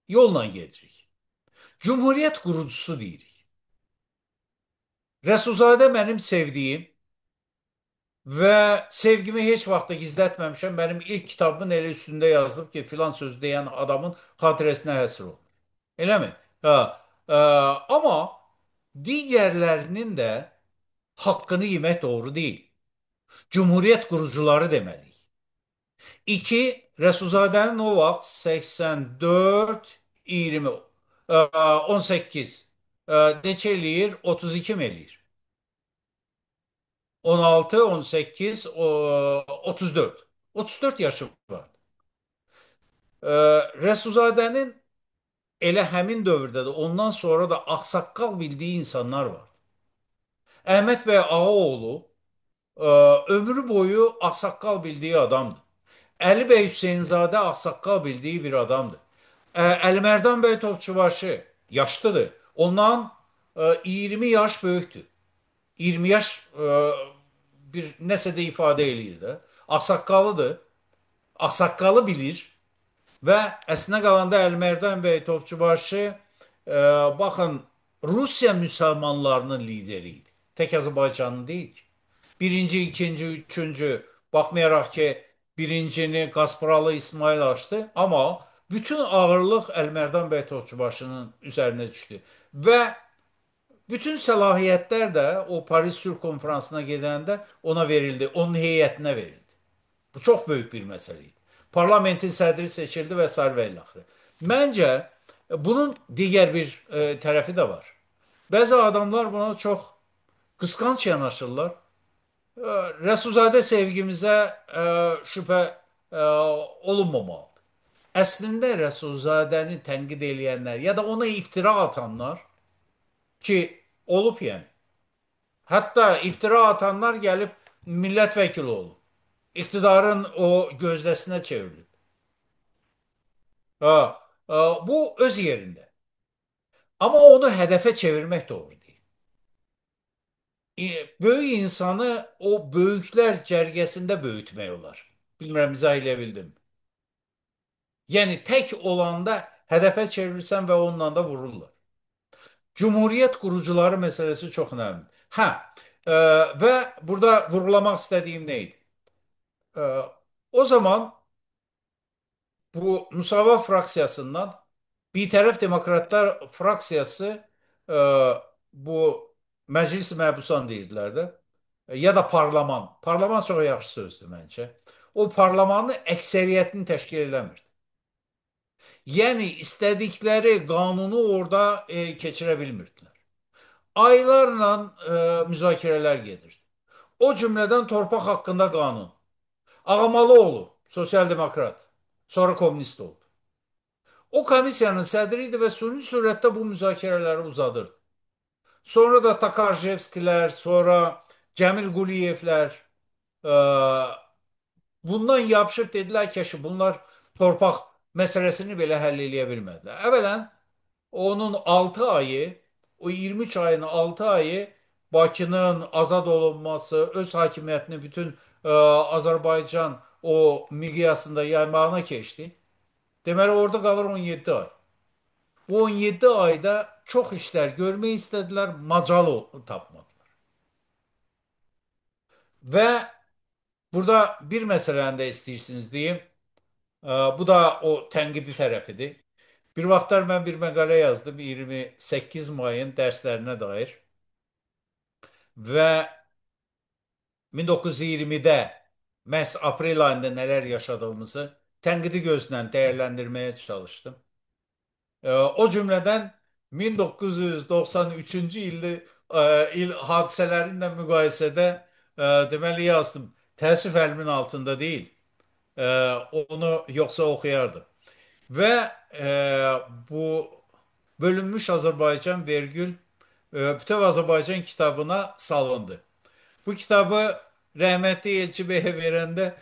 yolla gedirik. Cumhuriyet kurucusu deyirik. Resulzade benim sevdiğim ve sevgimi hiç vakti gizletmemişim. Benim ilk kitabımın eli üstünde yazdım ki filan söz diyen adamın hatiresine həsr olur. Öyle mi? Ha, ama diğerlerinin de hakkını yemek doğru değil. Cumhuriyet kurucuları demeli. İki, Resulzade'nin o vaxt 84, 20, 18, neçə eləyir? 32 mi eləyir? 16, 18, 34. 34 yaşı var. Resulzade'nin elə həmin dövrdə də ondan sonra da ağsaqqal bildiği insanlar var. Əhməd bəy Ağaoğlu ömrü boyu ağsaqqal bildiği adamdır. Əli bəy Hüseynzadə ağsaqqal bildiği bir adamdır. Əlimərdan bəy Topçubaşı yaşlıdır. Ondan 20 yaş böyükdür. 20 yaş bir nəsə də ifadə eləyir də. Ağsaqqalıdır. Ağsaqqalı bilir. Və əslinə qalanda Əlimərdan bəy Topçubaşı baxın Rusiya müsəlmanlarının lideri idi. Tək Azərbaycanın deyil ki. Birinci, ikinci, üçüncü baxmayaraq ki birincini Qasparalı İsmail açtı ama bütün ağırlıq Əlmərdan bəy Topçubaşının üzərinə düşdü. Və bütün səlahiyyətlər də o Paris Sülh Konferansına gedəndə ona verildi, onun heyətinə verildi. Bu çox böyük bir məsələ idi. Parlamentin sədri seçildi və sair və ilaxırı. Məncə bunun digər bir tərəfi də var. Bəzi adamlar buna çox qısqanc yanaşırlar. Resulzade sevgimize şüphe olunmamalıdır. Əslində Resulzadəni tənqid edenler ya da ona iftira atanlar ki olub yəni. Hatta iftira atanlar gelip milletvekili olub. İktidarın o gözdəsinə çevrilib. Bu öz yerinde. Ama onu hedefe çevirmek doğru değil. Böyük insanı o böyükler cərgəsində böyütmək olar. Bilmirəm, izah edebildim. Yani tek olanda hedefe çevirirsən və onunla da vururlar. Cumhuriyet kurucuları meselesi çok önemli. Ve burada vurgulamak istediğim neydi? E, O zaman bu Müsavat fraksiyasından bir taraf Demokratlar fraksiyası e, bu Meclis-i Mebusan deyirlər də ya da parlaman. Parlaman çox yaxşı sözdür məncə. O parlamanın əksəriyyətini təşkil eləmir. Yani istedikleri kanunu orada keçirə Aylarla müzakereler gedirdi. O cümleden torpaq hakkında kanun. Ağamalıoğlu, sosyal demokrat, sonra komünist oldu. O komisyanın sədriydi ve suni surette bu müzakereleri uzadırdı. Sonra da Takarjevskiler, sonra Cemil Guliyevler e, bundan yapışıp dediler ki bunlar torpaq meselesini bile həll eləyə bilmədilər. Əvvələn onun 6 ayı, o 23 ayın 6 ayı Bakının azad olunması, öz hakimiyyətini bütün Azərbaycan o miqyasında yaymağına keçdi. Deməli orada qalır 17 ay. Bu 17 ayda çox işlər görmək istədilər, macal tapmadılar. Və burada bir məsələni də istəyirsiniz deyim. Bu da o tənqidi tərəfidir. Bir vaxtlar mən bir məqalə yazdım 28 mayın dərslərinə dair və 1920-də məhz aprel ayında nələr yaşadığımızı tənqidi gözlə dəyərləndirməyə çalışdım. O cümlədən 1993-cü il hadisələrinlə müqayisədə deməli yazdım. Təəssüf əlimin altında deyil. Onu yoxsa oxuyardım. Ve bu bölünmüş Azerbaycan vergül Bütöv Azerbaycan kitabına salındı. Bu kitabı rəhmətli Elçi Bey'e verəndə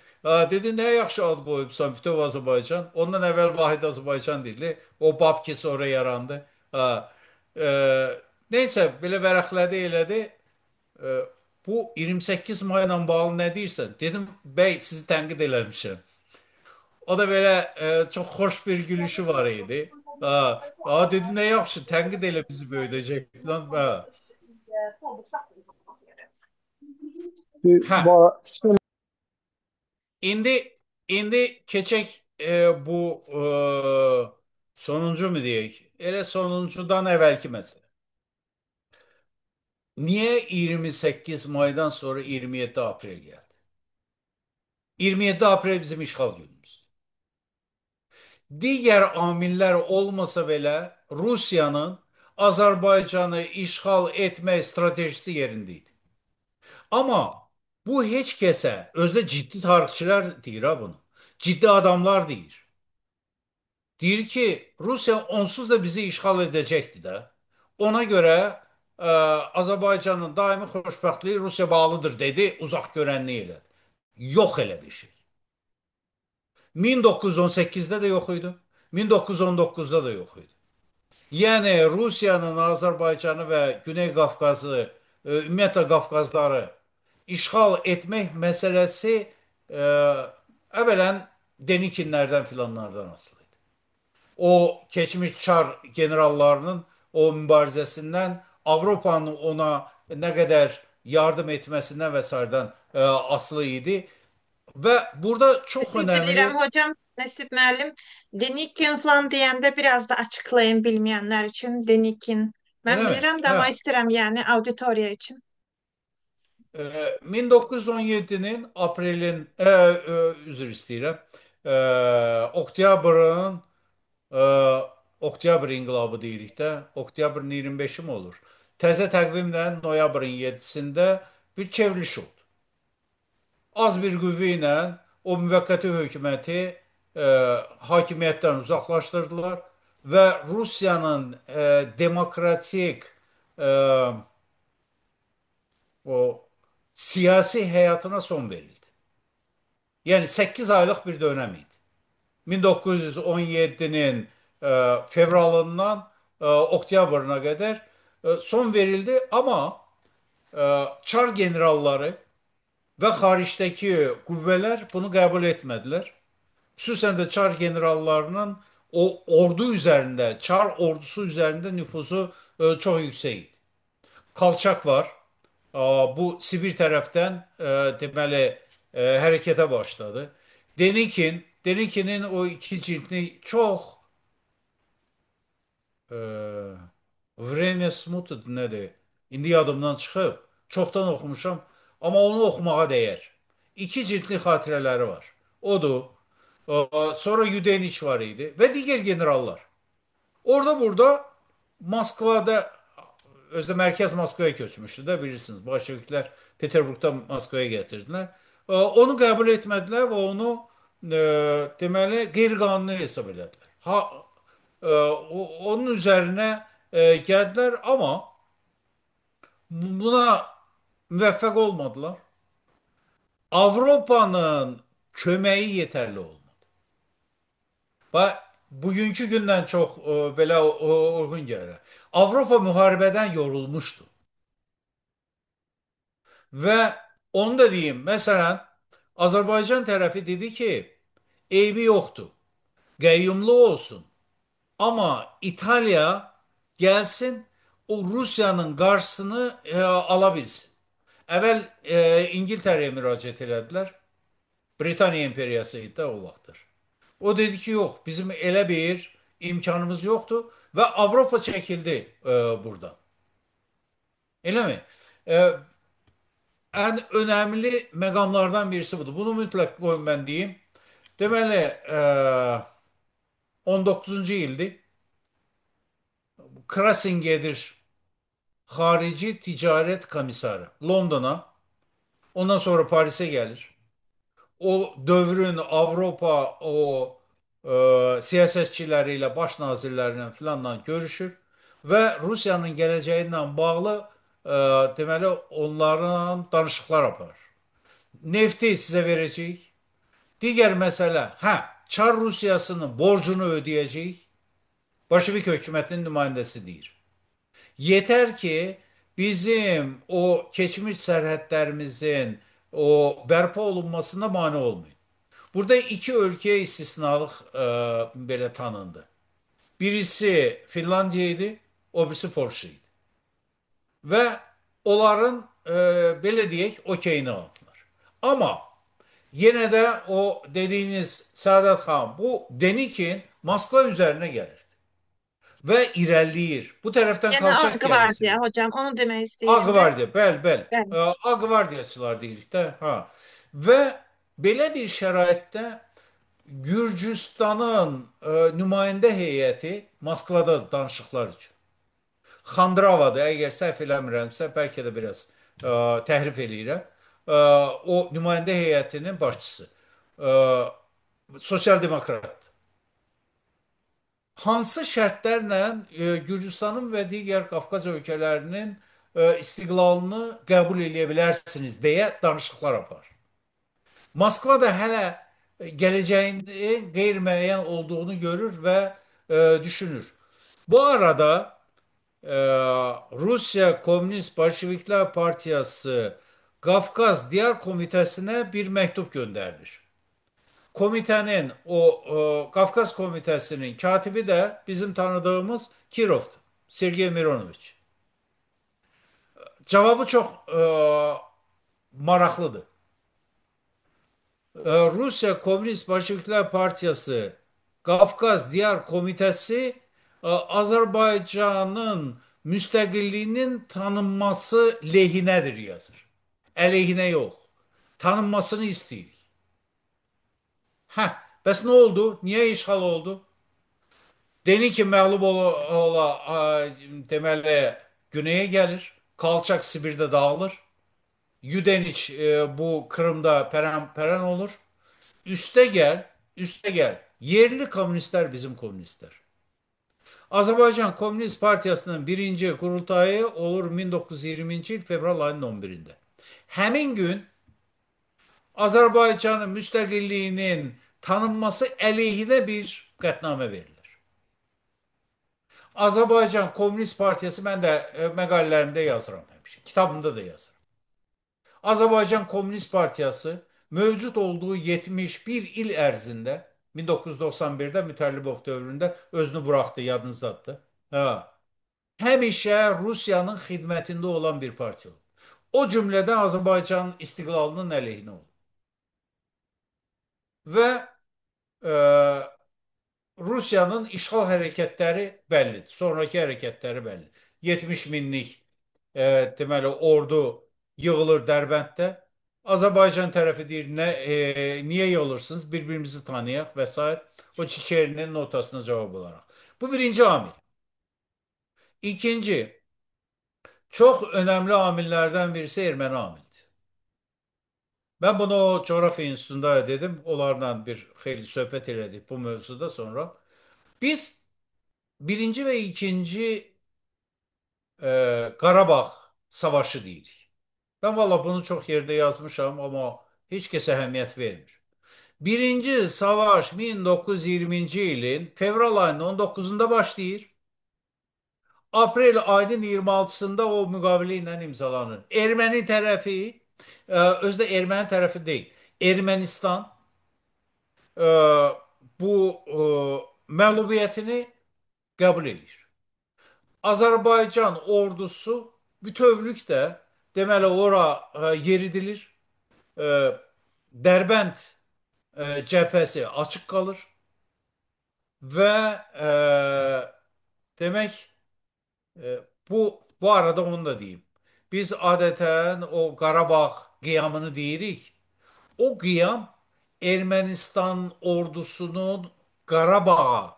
dedi ne yaxşı ad qoyubsan Bütöv Azerbaycan. Ondan əvvəl Vahid Azerbaycan dili. O bab ki sonra yarandı. E, Neyse belə vərəqlədi elədi. E, Bu 28 mayla bağlı nə deyirsən? Dedim bəy sizi tənqid eləmişəm. O da böyle çok hoş bir gülüşü var idi. Dedi ne yaxşı tənqid elə bizi böyüdəcək falan. Ha. İndi keçək bu sonuncu mu diyək? Elə sonuncudan əvvəlki məsələ. Niye 28 May'dan sonra 27 April geldi? 27 April bizim işgal günümüz. Diğer amiller olmasa belə Rusiyanın Azərbaycanı işğal etmə stratejisi yerindeydi. Ama bu heç kəsə, özdə ciddi tarixçilər deyir ha bunu. Ciddi adamlar deyir. Deyir ki Rusiya onsuz da bizi işğal edəcəkdi də. Ona görə Azərbaycanın daimi xoşbəxtliyi Rusiya bağlıdır dedi, uzaq görənlik elədi. Yox elə bir şey. 1918'de de yok idi. 1919'da da yok idi. Yani Rusiyanın Azərbaycanı ve Güney Qafqazı, ümumiyyətlə Qafqazları işğal etmək məsələsi əvvələn Denikinlərdən filanlardan asılı idi. o keçmiş Çar generallarının o mübarizəsindən, Avropanın ona nə qədər yardım etməsindən və sairədən asılı idi. Və burada çox Teşekkür ederim önəmli, hocam. Nesip müəllim. Denikin falan deyəndə biraz da açıklayın bilmeyenler için. Denikin. Ben eləmi? bilirəm də Hə. ama isterim yani auditoriya için. 1917-nin aprelin, üzr istəyirəm, oktyabrın, e, oktyabr inqilabı deyirik də, oktyabrın 25-i mi olur? Təzə təqvimlə noyabrın 7-sində bir çevriliş oldu. Az bir qüvvə ilə o müvəqqəti hökuməti hakimiyyətdən uzaqlaşdırdılar və Rusiyanın demokratik e, o siyasi həyatına son verildi. Yəni 8 aylıq bir dönəm idi. 1917-nin fevralından oktyabrına qədər son verildi, amma Çar generalları və xaricdəki qüvvələr bunu qəbul etmədilər. Xüsusən də Çar generallarının o ordu üzərində, Çar ordusu üzərində nüfuzu çox yüksək idi. Kolçak var. Bu Sibir tərəfdən deməli hərəkətə başladı. Denikin'in o iki ciltli çok Vremya Smut'u nədir? İndi yadımdan çıxıb. Çoxdan oxumuşam. Amma onu oxumağa dəyər. İki ciltli xatirələri var. Odur. Sonra Yudeniç var idi. Və digər generallar. Orada burada Moskvada özde merkez Moskova'ya köçmüştü de bilirsiniz. Bolşevikler Peterburg'dan Moskova'ya getirdiler. Onu kabul etmediler ve onu deməli qeyri-qanuni hesab elədilər. Onun üzerine geldiler ama buna müvəffəq olmadılar. Avrupa'nın köməyi yeterli olmadı. Bugünkü gündən çox belə uyğun gəlir. Avropa müharibədən yorulmuşdu. Və onu da deyim, məsələn, Azərbaycan tərəfi dedi ki, eybi yoxdur, qəyyumlu olsun. Amma İtalya gəlsin, o Rusiyanın qarşısını ala bilsin. Əvvəl İngiltərəyə müraciət elədilər. Britaniya imperiyası idi o vaxtdır. O dedi ki, yox, bizim elə bir imkanımız yoxdur və Avropa çəkildi buradan. Elə mi? E, Ən önəmli məqamlardan birisi budur. Bunu mütləq qoyun mən deyim. Deməli, 19-cu ildir. Krassin gedir xarici ticaret komissarı Londona. Ondan sonra Paris'e gelir. O dövrün Avropa siyasetçileriyle, baş nazirlerinin filanla görüşür ve Rusya'nın geleceğinden bağlı deməli onların danışıqlar aparır. Nefti size verecek. Diğer mesele, Çar Rusyasının borcunu ödeyecek. Bolşevik hükümetinin nümayəndəsi deyir. Yeter ki bizim o keçmiş sərhədlərimizin o bərpa olunmasına mane olmayın. Burada iki ülkeye istisnalık böyle tanındı. Birisi Finlandiya'ydı, o birisi Polşa'ydı. Ve onların belə deyək, okeyini aldılar. Ama yine de o dediğiniz Saadet Khan, bu Denikin Moskva üzerine gelir. Ve ilerleyir. Bu taraftan Yani Kalçak algı var gelmesi. diye hocam. Onu demək Ağ istəyirəm də. Vardiya, bəli. Bəli. Ağ Vardiyaçılar deyirik də. Ha. Və belə bir şəraitdə Gürcüstanın nümayəndə heyəti Moskvada danışıqlar üçün. Xandravada, əgər səhv eləmirəmsə, bəlkə də biraz təhrif eləyirəm. O nümayəndə heyətinin başçısı. E, Sosial demokratdır. Hansı şərtlərlə Gürcüstanın və digər Qafqaz ölkələrinin istiqlalını qəbul edə bilərsiniz deyə danışıqlar apar. Moskva da hələ gələcəyinin qeyri-müəyyən olduğunu görür və düşünür. Bu arada e, Rusya Komünist Bolşeviklər Partiyası Qafqaz Diyar Komitəsinə bir məktub göndərilir. komitenin Kafkas Komitesi'nin katibi de bizim tanıdığımız Kirov'tu. Sergey Mironoviç. Cevabı çok maraqlıdır. Rusya Komünist Bolşevikler Partiyası Kafkas Diyar Komitesi Azerbaycan'ın müstakilliğinin tanınması lehinedir yazır. Aleyhine yok. Tanınmasını istiyor. Heh, bəs ne oldu? Niye işgal oldu? Deni ki məğlub deməli güneye gelir. Kalçak Sibir'de dağılır. Yudeniç bu Kırım'da peren olur. Üste gel. Yerli komünistler bizim komünistler. Azerbaycan Komünist Partiyasının birinci kurultayı olur 1920. yıl fevral ayının 11'inde. Həmin gün Azerbaycan'ın müstakilliğinin tanınması aleyhine bir qətnamə verilir. Azerbaycan Komünist Partiyası ben de məqalələrimdə yazıram həmişə. Kitabımda da yazıram. Azerbaycan Komünist Partiyası mövcud olduğu 71 il ərzində 1991'de Mütəllibov dövründə özünü buraxdı, yadınızdadır. Ha. Həmişə Rusiyanın xidmətində olan bir partiya oldu. O cümlədən Azərbaycanın istiqlalının əleyhinə oldu. Və e, Rusiyanın işğal hərəkətləri bəllidir. Sonraki hərəkətləri bəllidir. 70 minlik deməli ordu yığılır Dərbənddə. Azərbaycan tərəfi deyir, niyə yığılırsınız? Bir-birimizi tanıyaq və s. O Çiçerinin notasına cavab olaraq. Bu birinci amil. İkinci, çok önemli amillerden birisi Ermeni amildi. Ben bunu o coğrafya enstitüsünde dedim. Onlarla bir xeyli söhbət elədik bu mövzuda sonra. Biz birinci ve ikinci Qarabağ savaşı deyirik. Ben valla bunu çok yerde yazmışam ama hiç kəsə əhəmiyyət vermir. Birinci savaş 1920. yılın fevral ayının 19'unda başlayır. Aprel ayının 26'sında o müqavilə ilə imzalanır. Erməni tərəfi, özdə erməni tərəfi deyil, Ermənistan e, bu məğlubiyyətini qəbul edir. Azərbaycan ordusu bütövlükdə deməli ora yeridilir. E, Dərbənd cəbhəsi açıq qalır və demək bu arada onu da diyeyim. Biz adeten o Qarabağ qiyamını deyirik. O qiyam Ermənistan ordusunun Qarabağa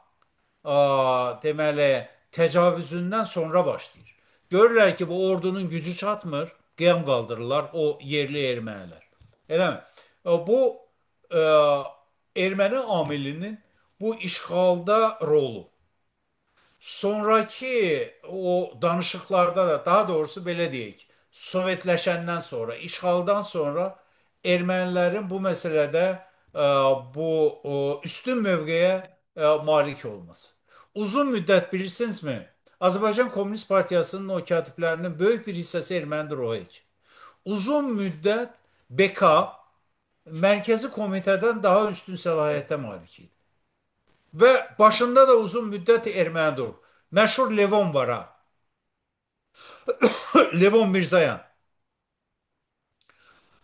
deməli təcavüzündən sonra başlayır. Görürlər ki, bu ordunun gücü çatmır, qiyam qaldırırlar o yerli ermənilər. Eləmi? Bu e, erməni amilinin bu işğalda rolu. Sonraki o danışıklarda da daha doğrusu belə deyək, Sovetləşəndən sonra, işğaldan sonra ermənilərin bu məsələdə bu üstün mövqeyə malik olması. Uzun müddət bilirsinizmi? Azərbaycan Komünist Partiyasının o katiblərinin böyük bir hissəsi ermənidir o heç. Uzun müddət BK Mərkəzi Komitədən daha üstün səlahiyyətə malik idi. Ve başında da uzun müddet Ermeni dur. Meşhur Levon var ha. Levon Mirzayan.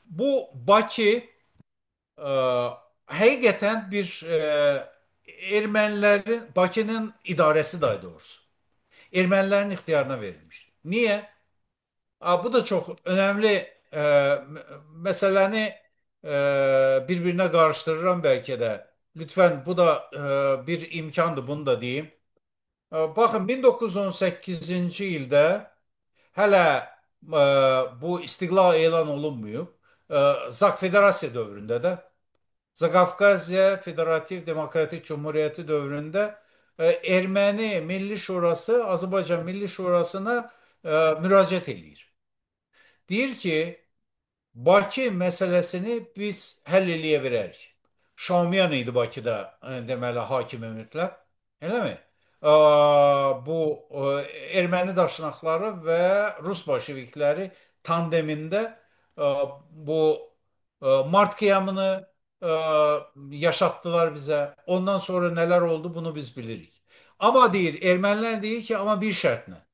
Bu Bakı e, hakikaten bir Ermenilerin Bakı'nın idaresi daha doğrusu. Ermenilerin ihtiyarına verilmiş. Niye? Bu da çok önemli meseleni birbirine karıştırıram belki de. Lütfen bu da bir imkandı bunu da diyeyim. Baxın 1918-ci ildə hələ bu istiqlal elan olunmuyub. Zak Federasiya dövründə də Zaqafqaziya Federativ Demokratik Cumhuriyyəti dövründə Erməni Milli Şurası Azərbaycan Milli Şurasına müraciət eləyir. Deyir ki, Bakı meselesini biz həll eləyə bilərik. Şamiyan idi Bakıda deməli hakimi mütləq. Elə mi? Bu erməni daşnaqları və Rus bolşevikləri tandemində bu Mart qiyamını yaşattılar bize. Ondan sonra neler oldu bunu biz bilirik. Ama değil, Ermeniler değil ki ama bir şartla.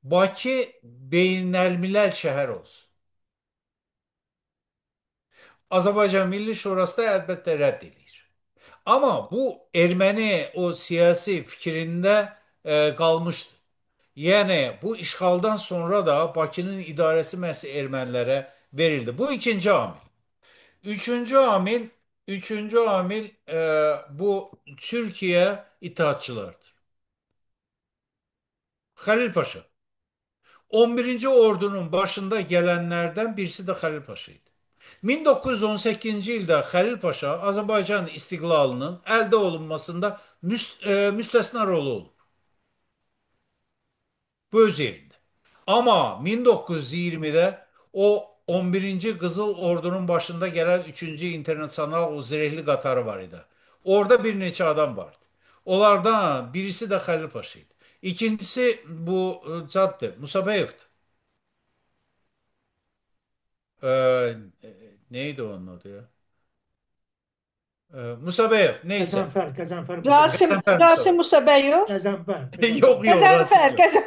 Bakı beynelmilel şehir olsun. Azerbaycan Milli Şurası da elbette reddedilir. Ama bu Ermeni o siyasi fikrinde kalmıştı. Yani bu işgaldan sonra da Bakı'nın idaresi məhz Ermənilere verildi. Bu ikinci amil. Üçüncü amil, üçüncü amil bu Türkiye itaatçılardır. Halil Paşa. 11. ordunun başında gelenlerden birisi de Halil Paşa'ydı. 1918 yılda Halil Paşa Azerbaycan istiklalının elde olunmasında müstesna rolü olur. Bu öz yerinde. Ama 1920'de o 11. Kızıl Ordu'nun başında gelen 3. İnternasyonal o zirehli Qatarı var idi. Orada bir neçə adam vardı. Onlardan birisi de Halil Paşa'ydı. İkincisi bu cadde Musa Beyev'di. Ee, neydi onun adı ya? Musa Beyev neyse. Qəzənfər, Qəzənfər Musayev. Rasim, Gazanfer Musa Rasim Musabəyov. Qəzənfər. Yok yok Rasim Qəzənfər, yok.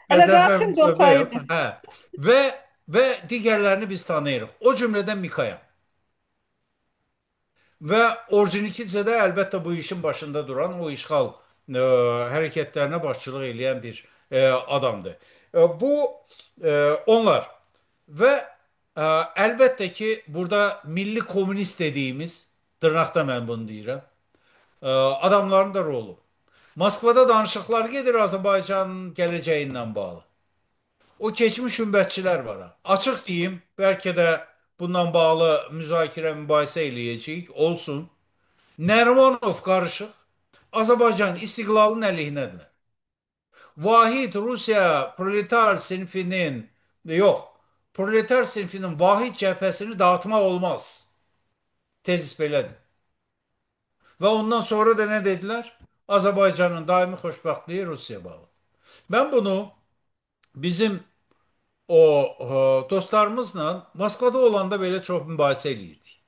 Hələ Gazanfer Rasim də o Musa Beyev. taydı. Ha. Ve diğerlerini biz tanıyırıq. O cümleden Mikaya. Ve Orjinikidze de elbette bu işin başında duran o işgal hareketlerine başçılık eyləyən bir adamdı. Bu onlar ve elbette ki burada milli komünist dediğimiz tırnakta mən bunu deyirəm. Adamların da rolu. Moskvada danışıqlar gedir Azərbaycanın gələcəyindən bağlı. O keçmiş ümmetçiler var. Ha. Açık diyeyim, belki de bundan bağlı müzakere, mübahisə eləyəcəyik. Olsun. Nərimanov qarışıq. Azərbaycan istiqlalının əleyhinədir. Vahid Rusiya proletar sinfinin, yox, proletar sinfinin vahid cəbhəsini dağıtmaq olmaz. Tezis belədir. Və ondan sonra da ne dediler? Azerbaycan'ın daimi xoşbəxtliyi Rusya bağlı. Ben bunu bizim dostlarımızla Moskvada olanda böyle çok mübahisə eləyirdik.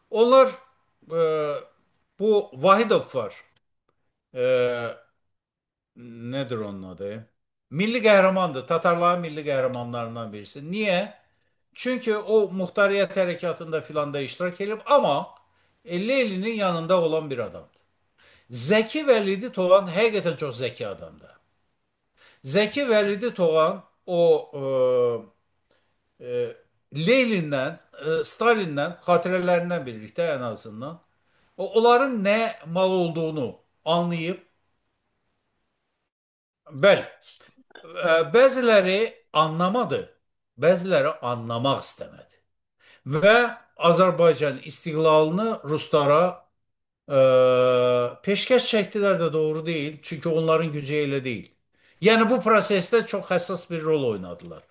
Onlar e, bu Vahidov var. E, nedir onun adı? Milli qəhrəmandır. Tatarların milli qəhrəmanlarından birisi. Niye? Çünkü o muhtariyet harekatında filan da iştirak edip ama Leyli'nin yanında olan bir adamdı. Zeki Vəlidi Toğan həqiqətən çox zeki adamdır. Zeki Vəlidi Toğan Lenin'den, Stalin'den hatirelerinden birlikte en azından onların ne mal olduğunu anlayıp bəziləri anlamadı, bəziləri anlamak istemedi. Ve Azerbaycan istiklalını Ruslara peşkeş çektiler de doğru değil. Çünkü onların gücü öyle değil. Yani bu proseste çok hassas bir rol oynadılar.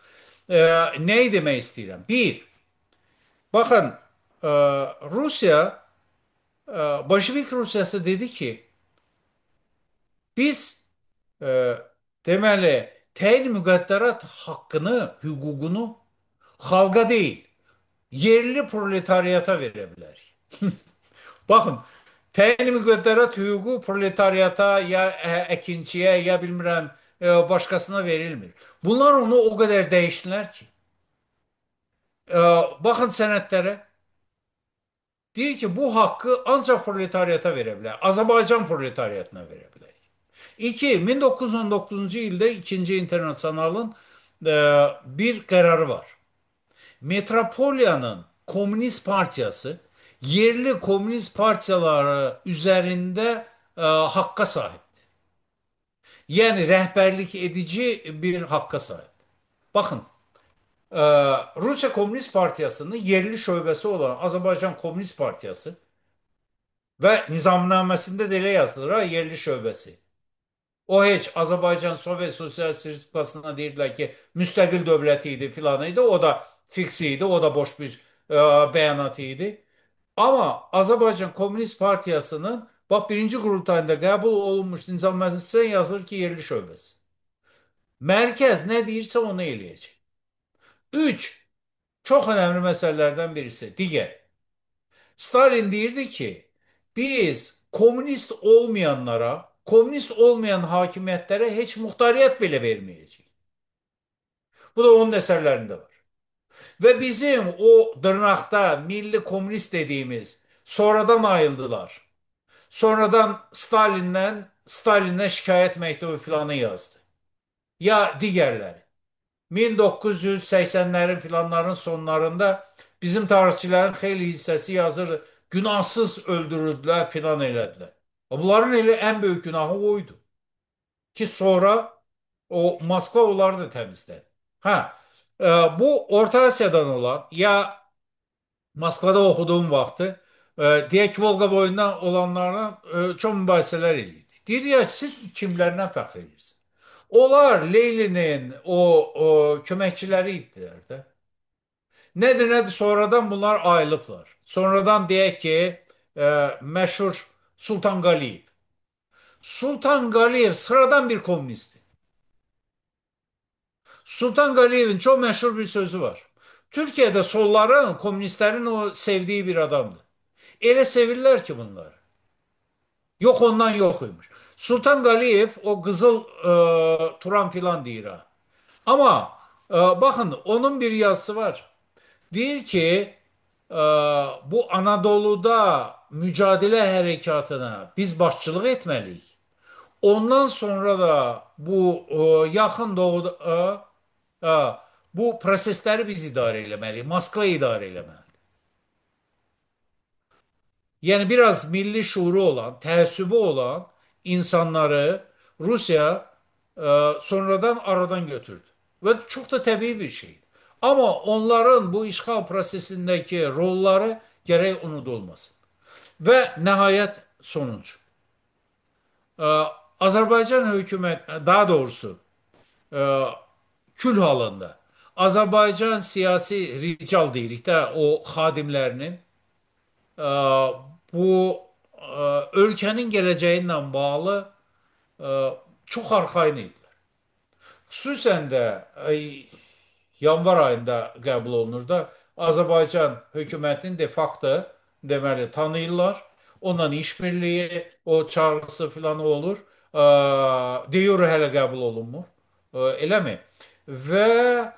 Neyi demek istedim? Bir, bakın e, Rusya, Bolşevik Rusyası dedi ki biz e, deməli təyin müqəddərat hakkını, hüququnu halka değil, yerli proletariyata verebilir. Bakın, təyin müqəddərat hüququ proletariyata ya əkinçiyə ya bilmirəm başkasına verilmir. Bunlar onu o kadar değiştiler ki. E, bakın senetlere. Deyir ki bu hakkı ancak proletariyata verebilir. Azerbaycan proletariyatına verebilir. İki, 1919 yılda ikinci internasyonalın bir kararı var. Metropolya'nın Komünist Partiyası yerli komünist partiyaları üzerinde hakka sahipti. Yani rehberlik edici bir hakka sahip. Bakın e, Rusya Komünist Partiyası'nın yerli şöbesi olan Azerbaycan Komünist Partiyası ve nizamnamesinde de yazılır ha yerli şöbesi. O hiç Azerbaycan Sovyet Sosyalist Respublikası'na deyirlər ki müstakil dövlət idi filan idi. O da fix idi. O da boş bir beyanat idi. Ama Azerbaycan Komünist Partiyası'nın bak birinci kurultayında kabul olunmuş nizamnamesinde yazılır ki yerli şöbesi. Merkez ne deyirsə onu eləyəcək. Üç, çok önemli meselelerden birisi. Diğer. Stalin deyirdi ki, biz komünist olmayanlara, komünist olmayan hakimiyetlere heç muhtariyyət belə verməyəcəyik. Bu da onun əsərlərində var. Ve bizim o dırnakta milli komünist dediğimiz sonradan ayıldılar. Sonradan Stalin'den şikayet mektubu filanı yazdı. Ya diğerleri. 1980'lerin filanların sonlarında bizim tarihçilerin xeyli hissəsi yazır, günahsız öldürüldüler filan elədilər. Bunların elə en büyük günahı oydu. Ki sonra o Moskva onları da temizledi. Ha, bu Orta Asya'dan olan ya Moskvada oxuduğum vaxtı deyək ki, Volqa boyundan olanlarla çox mübahisələr edirdik. Deyirdi ya, siz kimlərdən fəxr edirsiniz? Onlar Leylinin o köməkçiləri idilər də. Nədir sonradan bunlar ayrılıblar. Sonradan deyək ki, məşhur Sultan Qaliyev. Sultan Qaliyev sıradan bir komünistdir. Sultan Qaliyevin çok meşhur bir sözü var. Türkiye'de solların, komünistlerin o sevdiği bir adamdı. Ele sevirler ki bunları. Yok ondan yokuymuş. Sultan Galiyev o Kızıl Turan filan deyir ha. Ama bakın onun bir yazısı var. Diyor ki e, bu Anadolu'da mücadele harekatına biz başçılık etmeliyiz. Ondan sonra da bu yakın doğuda bu prosesleri biz idare eləməliyik. Moskva idare eləməlidir. Yani biraz milli şuuru olan, təəssübü olan insanları Rusya sonradan aradan götürdü. Ve çok da tabii bir şey. Ama onların bu işgal prosesindeki rolları gerek unutulmasın. Ve nihayet sonuç. Azerbaycan hükümet, daha doğrusu kül halında Azerbaycan siyasi rical deyirik de o xadimlərinin e, bu ölkənin gələcəyi bağlı çox arxayın idilər. Xüsusən də yanvar ayında qəbul olunur da Azərbaycan hökumətini de facto deməli tanıyırlar. Onunla işbirliği, o çağrısı filan olur. De jure hələ qəbul olunmur. Eləmi? Və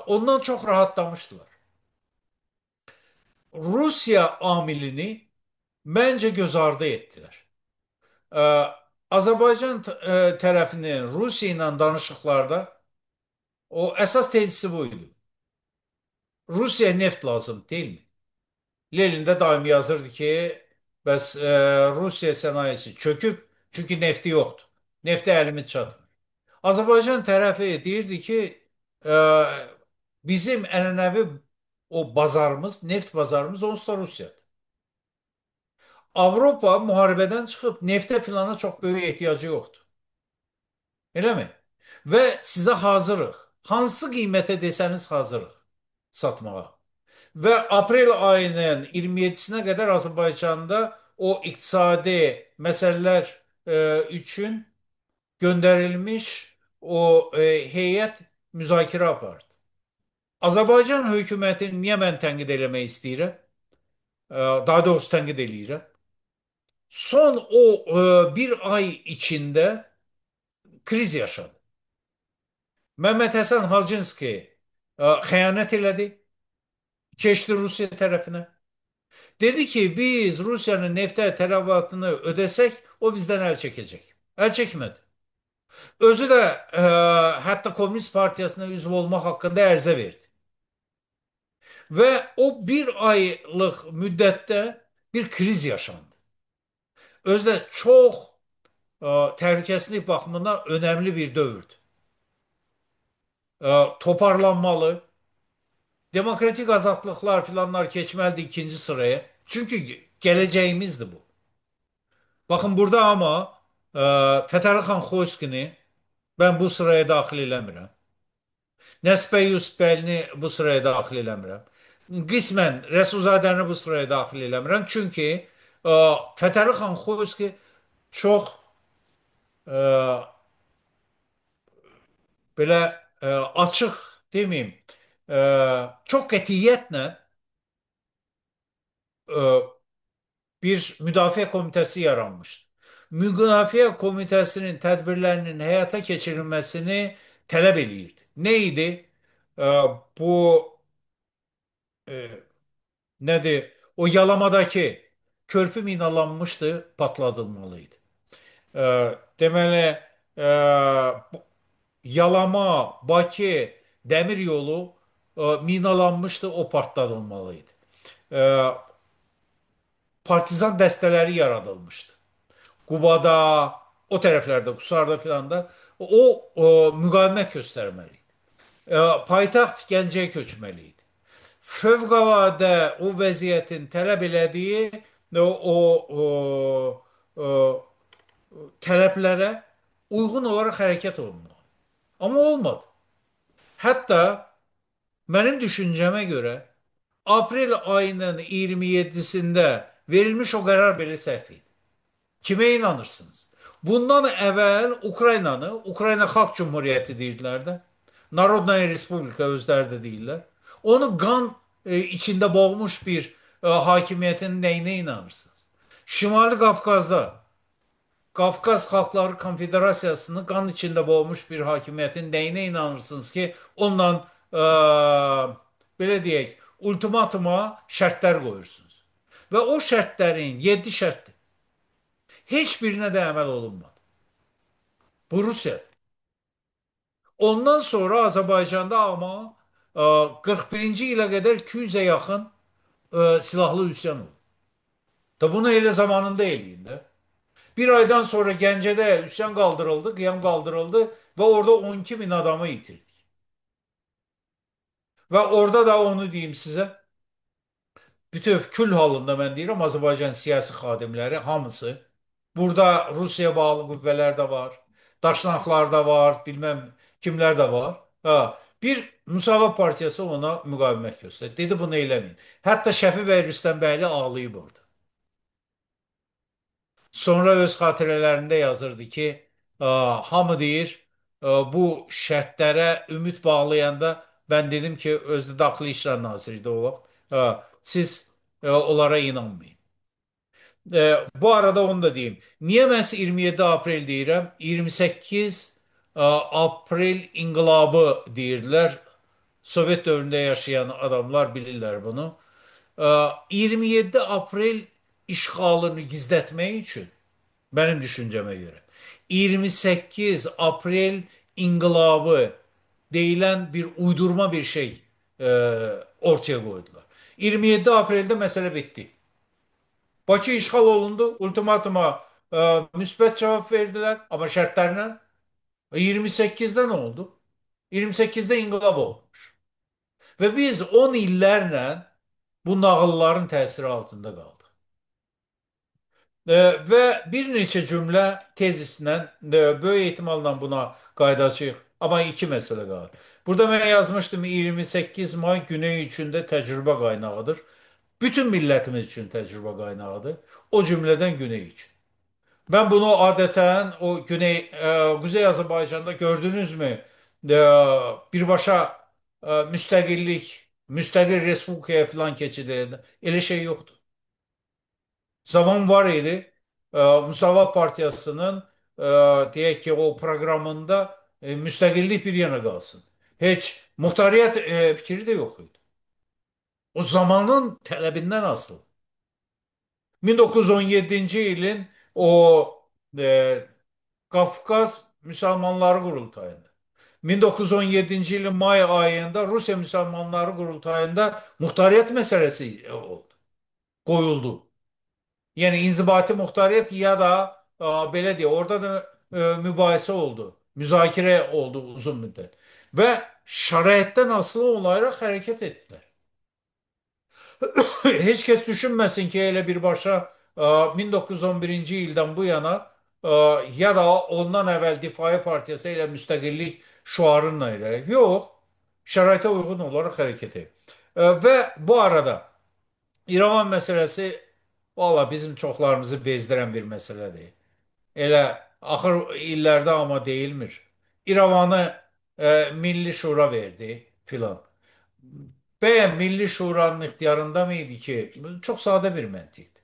ondan çox rahatlamışdılar. Rusya amilini məncə göz ardı etdilər. Azərbaycan tərəfinin Rusiya ilə danışıqlarda o əsas tezisi buydu. Rusya neft lazım değil mi? Lenin de daimi yazırdı ki bəs Rusya sənayesi çöküb çünki nefti yoxdur. Neftə əlimiz çatmır. Azərbaycan tərəfi deyirdi ki e, bizim ənənəvi o bazarımız, neft bazarımız onsuz da Rusiyadır. Avropa müharibədən çıxıb neftə filana çox böyük ehtiyacı yoxdur. Elə mi? Və sizə hazırıq. Hansı qiymətə desəniz hazırıq satmağa. Və aprel ayının 27-sinə qədər Azərbaycanda o iqtisadi məsələlər üçün göndərilmiş o heyət müzakirə apardı. Azərbaycan hökumətini niyə mən tənqid eləmək istəyirəm? Daha doğrusu tənqid eləyirəm. Son o bir ay içində kriz yaşadı. Mehmet Hasan Halcinski xəyanət elədi. Keçdi Rusiya tərəfinə. Dedi ki biz Rusiyanın neftə tələbatını ödesek o bizden el çekecek. El çekmedi. Özü de hatta Komünist Partiyasına üzv olmak hakkında ərizə verdi. Ve o bir aylık müddette bir kriz yaşandı. Özde çok təhlükəsizlik baxımından önemli bir dövrdü. Toparlanmalı, demokratik azadlıklar filanlar keçməlidir ikinci sıraya. Çünkü geleceğimizdi bu. Bakın burada ama Fətəli xan Xoyskini ben bu sıraya daxil eləmirəm. Nəsbə Yusufbəyini bu sıraya daxil eləmirəm. Qismən Rəsulzadəni bu sıraya daxil eləmirəm. Çünki Fətəli xan Xoyski çox e, belə açıq, deməyim, çox qətiyyətlə bir müdafiə komitəsi yaranmışdı. Müdafiə komitəsinin tədbirlərinin həyata keçirilməsini tələb eləyirdi. Nə idi? Bu e, nədir? O Yalamadakı körpü minalanmışdı, patladılmalıydı. E, Deməli, e, Yalama, Bakı dəmir yolu minalanmışdı, o partladılmalıydı. E, Partizan dəstələri yaradılmışdı. Qubada, o tərəflərdə, Qusarda filan da o müqavimət göstərməli idi. Paytaxt Gəncəyə köçməli idi. Fövqəladə o vəziyyətin tələb elədiyi o tələblərə uyğun olaraq hərəkət olunmalı. Amma olmadı. Hətta mənim düşüncəmə görə aprel ayının 27-sində verilmiş o qərar belə səhv idi. Kimə inanırsınız? Bundan əvvəl Ukraynanı, Ukrayna Xalq Cümhuriyyəti deyirdilər də. Narodnaya Respublika özləri də deyirlər. Onu qan içində boğmuş bir hakimiyyətin nəyinə inanırsınız? Şimali Qafqazda Qafqaz Xalqları Konfederasiyasını qan içində boğmuş bir hakimiyyətin nəyinə inanırsınız ki, onunla belə deyək, ultimatuma şərtlər qoyursunuz. Və o şərtlərin 7 şərtdir. Heç birinə də əməl olunmadı. Bu Rusiyadır. Ondan sonra Azərbaycanda amma 41-ci ilə qədər 200-ə yaxın silahlı üsyan oldu. Da bunu elə zamanında eləyin də. Bir aydan sonra Gəncədə üsyan qaldırıldı, qiyam qaldırıldı və orada 12 min adamı itirdik. Və orada da onu deyim sizə, bütöv kül halında mən deyirəm, Azərbaycan siyasi xadimləri hamısı, burada Rusiya bağlı qüvvələr də var, daşnaqlar da var, bilməm kimlər də var. Ha, bir Müsavat Partiyası ona müqavimət göstərdi. Dedi bunu eləməyin. Hətta Şəfi bəy Rüstəmbəyli ağlayıb orada. Sonra öz xatirələrində yazırdı ki, hamı deyir, bu şərtlərə ümid bağlayanda mən dedim ki, özü Daxili İşlər Naziri idi o vaxt. Siz onlara inanmayın. Bu arada onu da deyim. Niyə məhz 27 aprel deyirəm? 28 aprel inqilabı deyirdilər. Sovet dövründə yaşayan adamlar bilirlər bunu. 27 aprel işğalını gizlətmək üçün benim düşünceme göre 28 April İngilabı deyilen bir uydurma bir şey ortaya koydular. 27 April'de mesele bitti. Bakı işgal olundu. Ultimatuma müsbet cevap verdiler ama şartlarına. 28'de ne oldu? 28'de inkılap olmuş. Ve biz 10 illerle bu nağılların tesiri altında kaldık. Və bir neçə cümlə tezislə böyük ehtimalla buna qayıdacağıq. Amma iki məsələ qalır. Burada mən yazmışdım 28 may Güney üçün də təcrübə qaynağıdır. Bütün millətimiz üçün təcrübə qaynağıdır. O cümlədən Güney üçün. Ben bunu adeten o Kuzey Azerbaycan'da gördünüz mü? Birbaşa müstakillik, müstakil respublikaya falan keçidi. Elə şey yoktu. Zaman var idi. Müsavat Partiyasının deyək ki, o proqramında müstəqillik bir yana qalsın. Heç muxtariyyət fikri də yox idi. O zamanın tələbindən asılı. 1917-ci ilin o Qafqaz Müsəlmanları Qurultayında, 1917-ci ilin may ayında Rusiya Müsəlmanları Qurultayında muxtariyyət məsələsi oldu, qoyuldu. Yani inzibati muhtariyet ya da belə deyək, orada da mübahisə oldu, müzakirə oldu uzun müddət. Və şəraitdən asılı olaraq hərəkət etdilər. Heç kəs düşünməsin ki, elə birbaşa 1911-ci ildən bu yana ya da ondan əvvəl Difai Partiyası ilə müstəqillik şüarınla ilə. Yox, şəraitə uyğun olaraq hərəkət edib. Və bu arada İrəvan məsələsi valla bizim çoxlarımızı bezdirən bir məsələdir. Elə axır illərdə amma deyilmir. İrəvanı Milli Şura verdi filan. Bəyəm Milli Şuranın ixtiyarında mı idi ki? Çox sadə bir məntiqdir.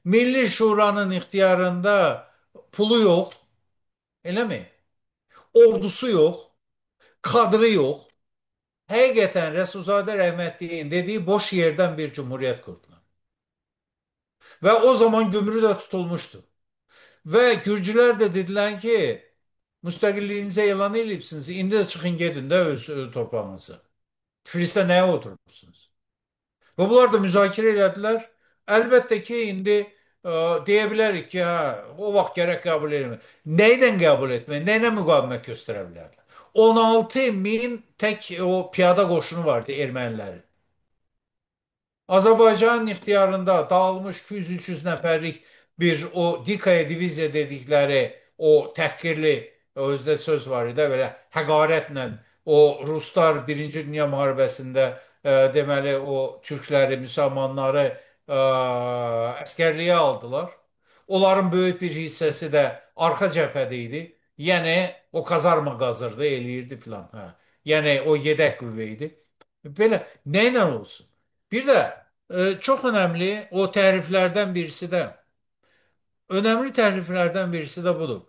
Milli Şuranın ixtiyarında pulu yox, eləmi? Ordusu yox, kadrı yox. Həqiqətən Rəsulzadə rəhmətliyin dediyi boş yerdən bir cumhuriyyət kurdular. Və o zaman gümrü də tutulmuşdu. Və Gürcülər də dedilər ki, müstəqilliyinizi elan edibsiniz, indi də çıxın gedin də öz torpağınıza. Tiflisdə nəyə oturursunuz? Və bunlar da müzakirə elədilər. Əlbəttə ki, indi deyə bilərik ki, hə, o vaxt gərək qəbul etmək. Nə ilə qəbul etmək, nə ilə müqavimət göstərə bilərdilər? 16 min tək o piyada qoşunu vardı ermənilərin. Azərbaycanın ixtiyarında dağılmış 200-300 nəfərlik bir o Dikaya diviziya dedikləri o təhqirli, özdə söz var idi, belə həqarətlə o Ruslar Birinci Dünya müharibəsində deməli o türkləri, müsəlmanları əskərliyə aldılar. Onların böyük bir hissəsi də arxa cəbhədə idi. Yəni o kazarma qazırdı, eləyirdi filan. Hə. Yəni o yedək qüvvə idi. Belə nə ilə olsun? Bir də çox önemli təhriflərdən birisi də budur.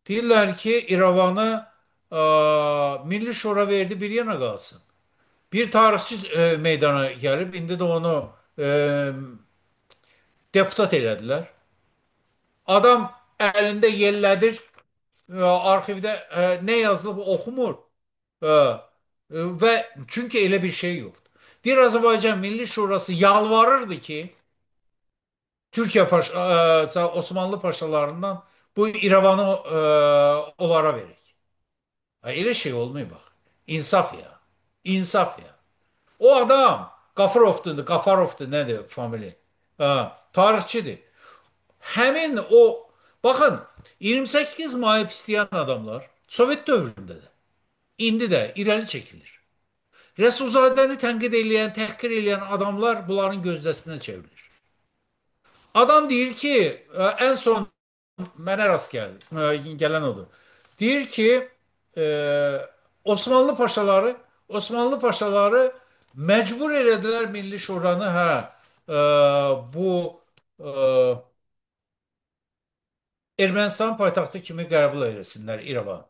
Deyirlər ki, İrəvanı Milli Şura verdi bir yana qalsın. Bir tarixçi meydana gəlib, indi də onu deputat elədilər. Adam əlində yellədir, arxivdə nə yazılıb oxumur. E, Və çünki elə bir şey yoxdur. Deyir Azərbaycan Milli Şurası yalvarırdı ki, Türkiye Osmanlı paşalarından bu İrəvanı onlara verik. Ha, elə şey olmuyor bak. İnsaf ya. İnsaf ya. O adam Qafarovdur nədir famili? Ha, tarixçidir. Həmin o bakın 28 Mayı istəyən adamlar Sovet dövründə də, indi də irəli çəkilir. Rəsulzadəni tənqid eləyən, təhqir eləyən adamlar bunların gözdəsinə çevrilir. Adam deyir ki, ən son mənə rast gələn odur. Deyir ki, e, Osmanlı paşaları məcbur elədilər Milli Şuranı, hə, bu e, Ermənistan paytaxtı kimi qəbul eləsinlər İrəvan.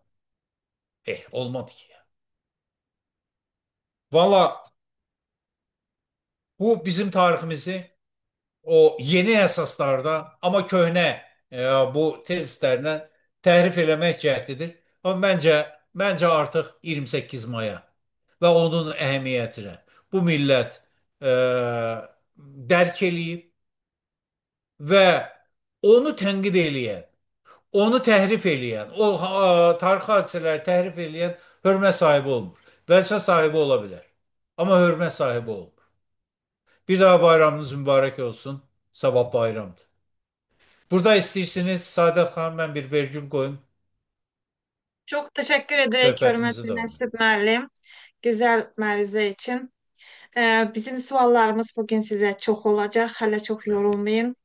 Olmadı ki. Valla bu bizim tariximizi o yeni əsaslarda, amma köhnə bu tezislərlə təhrif eləmək cəhdidir. Amma məncə artıq 28 maya və onun əhəmiyyətinə bu millət e, dərk eləyib və onu tənqid eləyən, onu təhrif eləyən, o tarixi hadisələri təhrif eləyən hörmət sahibi olmur. Vəzifə sahibi ola bilər. Amma hörmət sahibi olmur. Bir daha bayramınız mübarək olsun. Sabah bayramdır. Burada istəyirsiniz Saadət xanım, mən bir vergül qoyum. Çok teşekkür ederim Söhbətimizi hörmətli davam Nəsib müəllim. Güzel məruzə için. Bizim suallarımız bugün sizə çox olacaq. Hələ çox yorulmayın.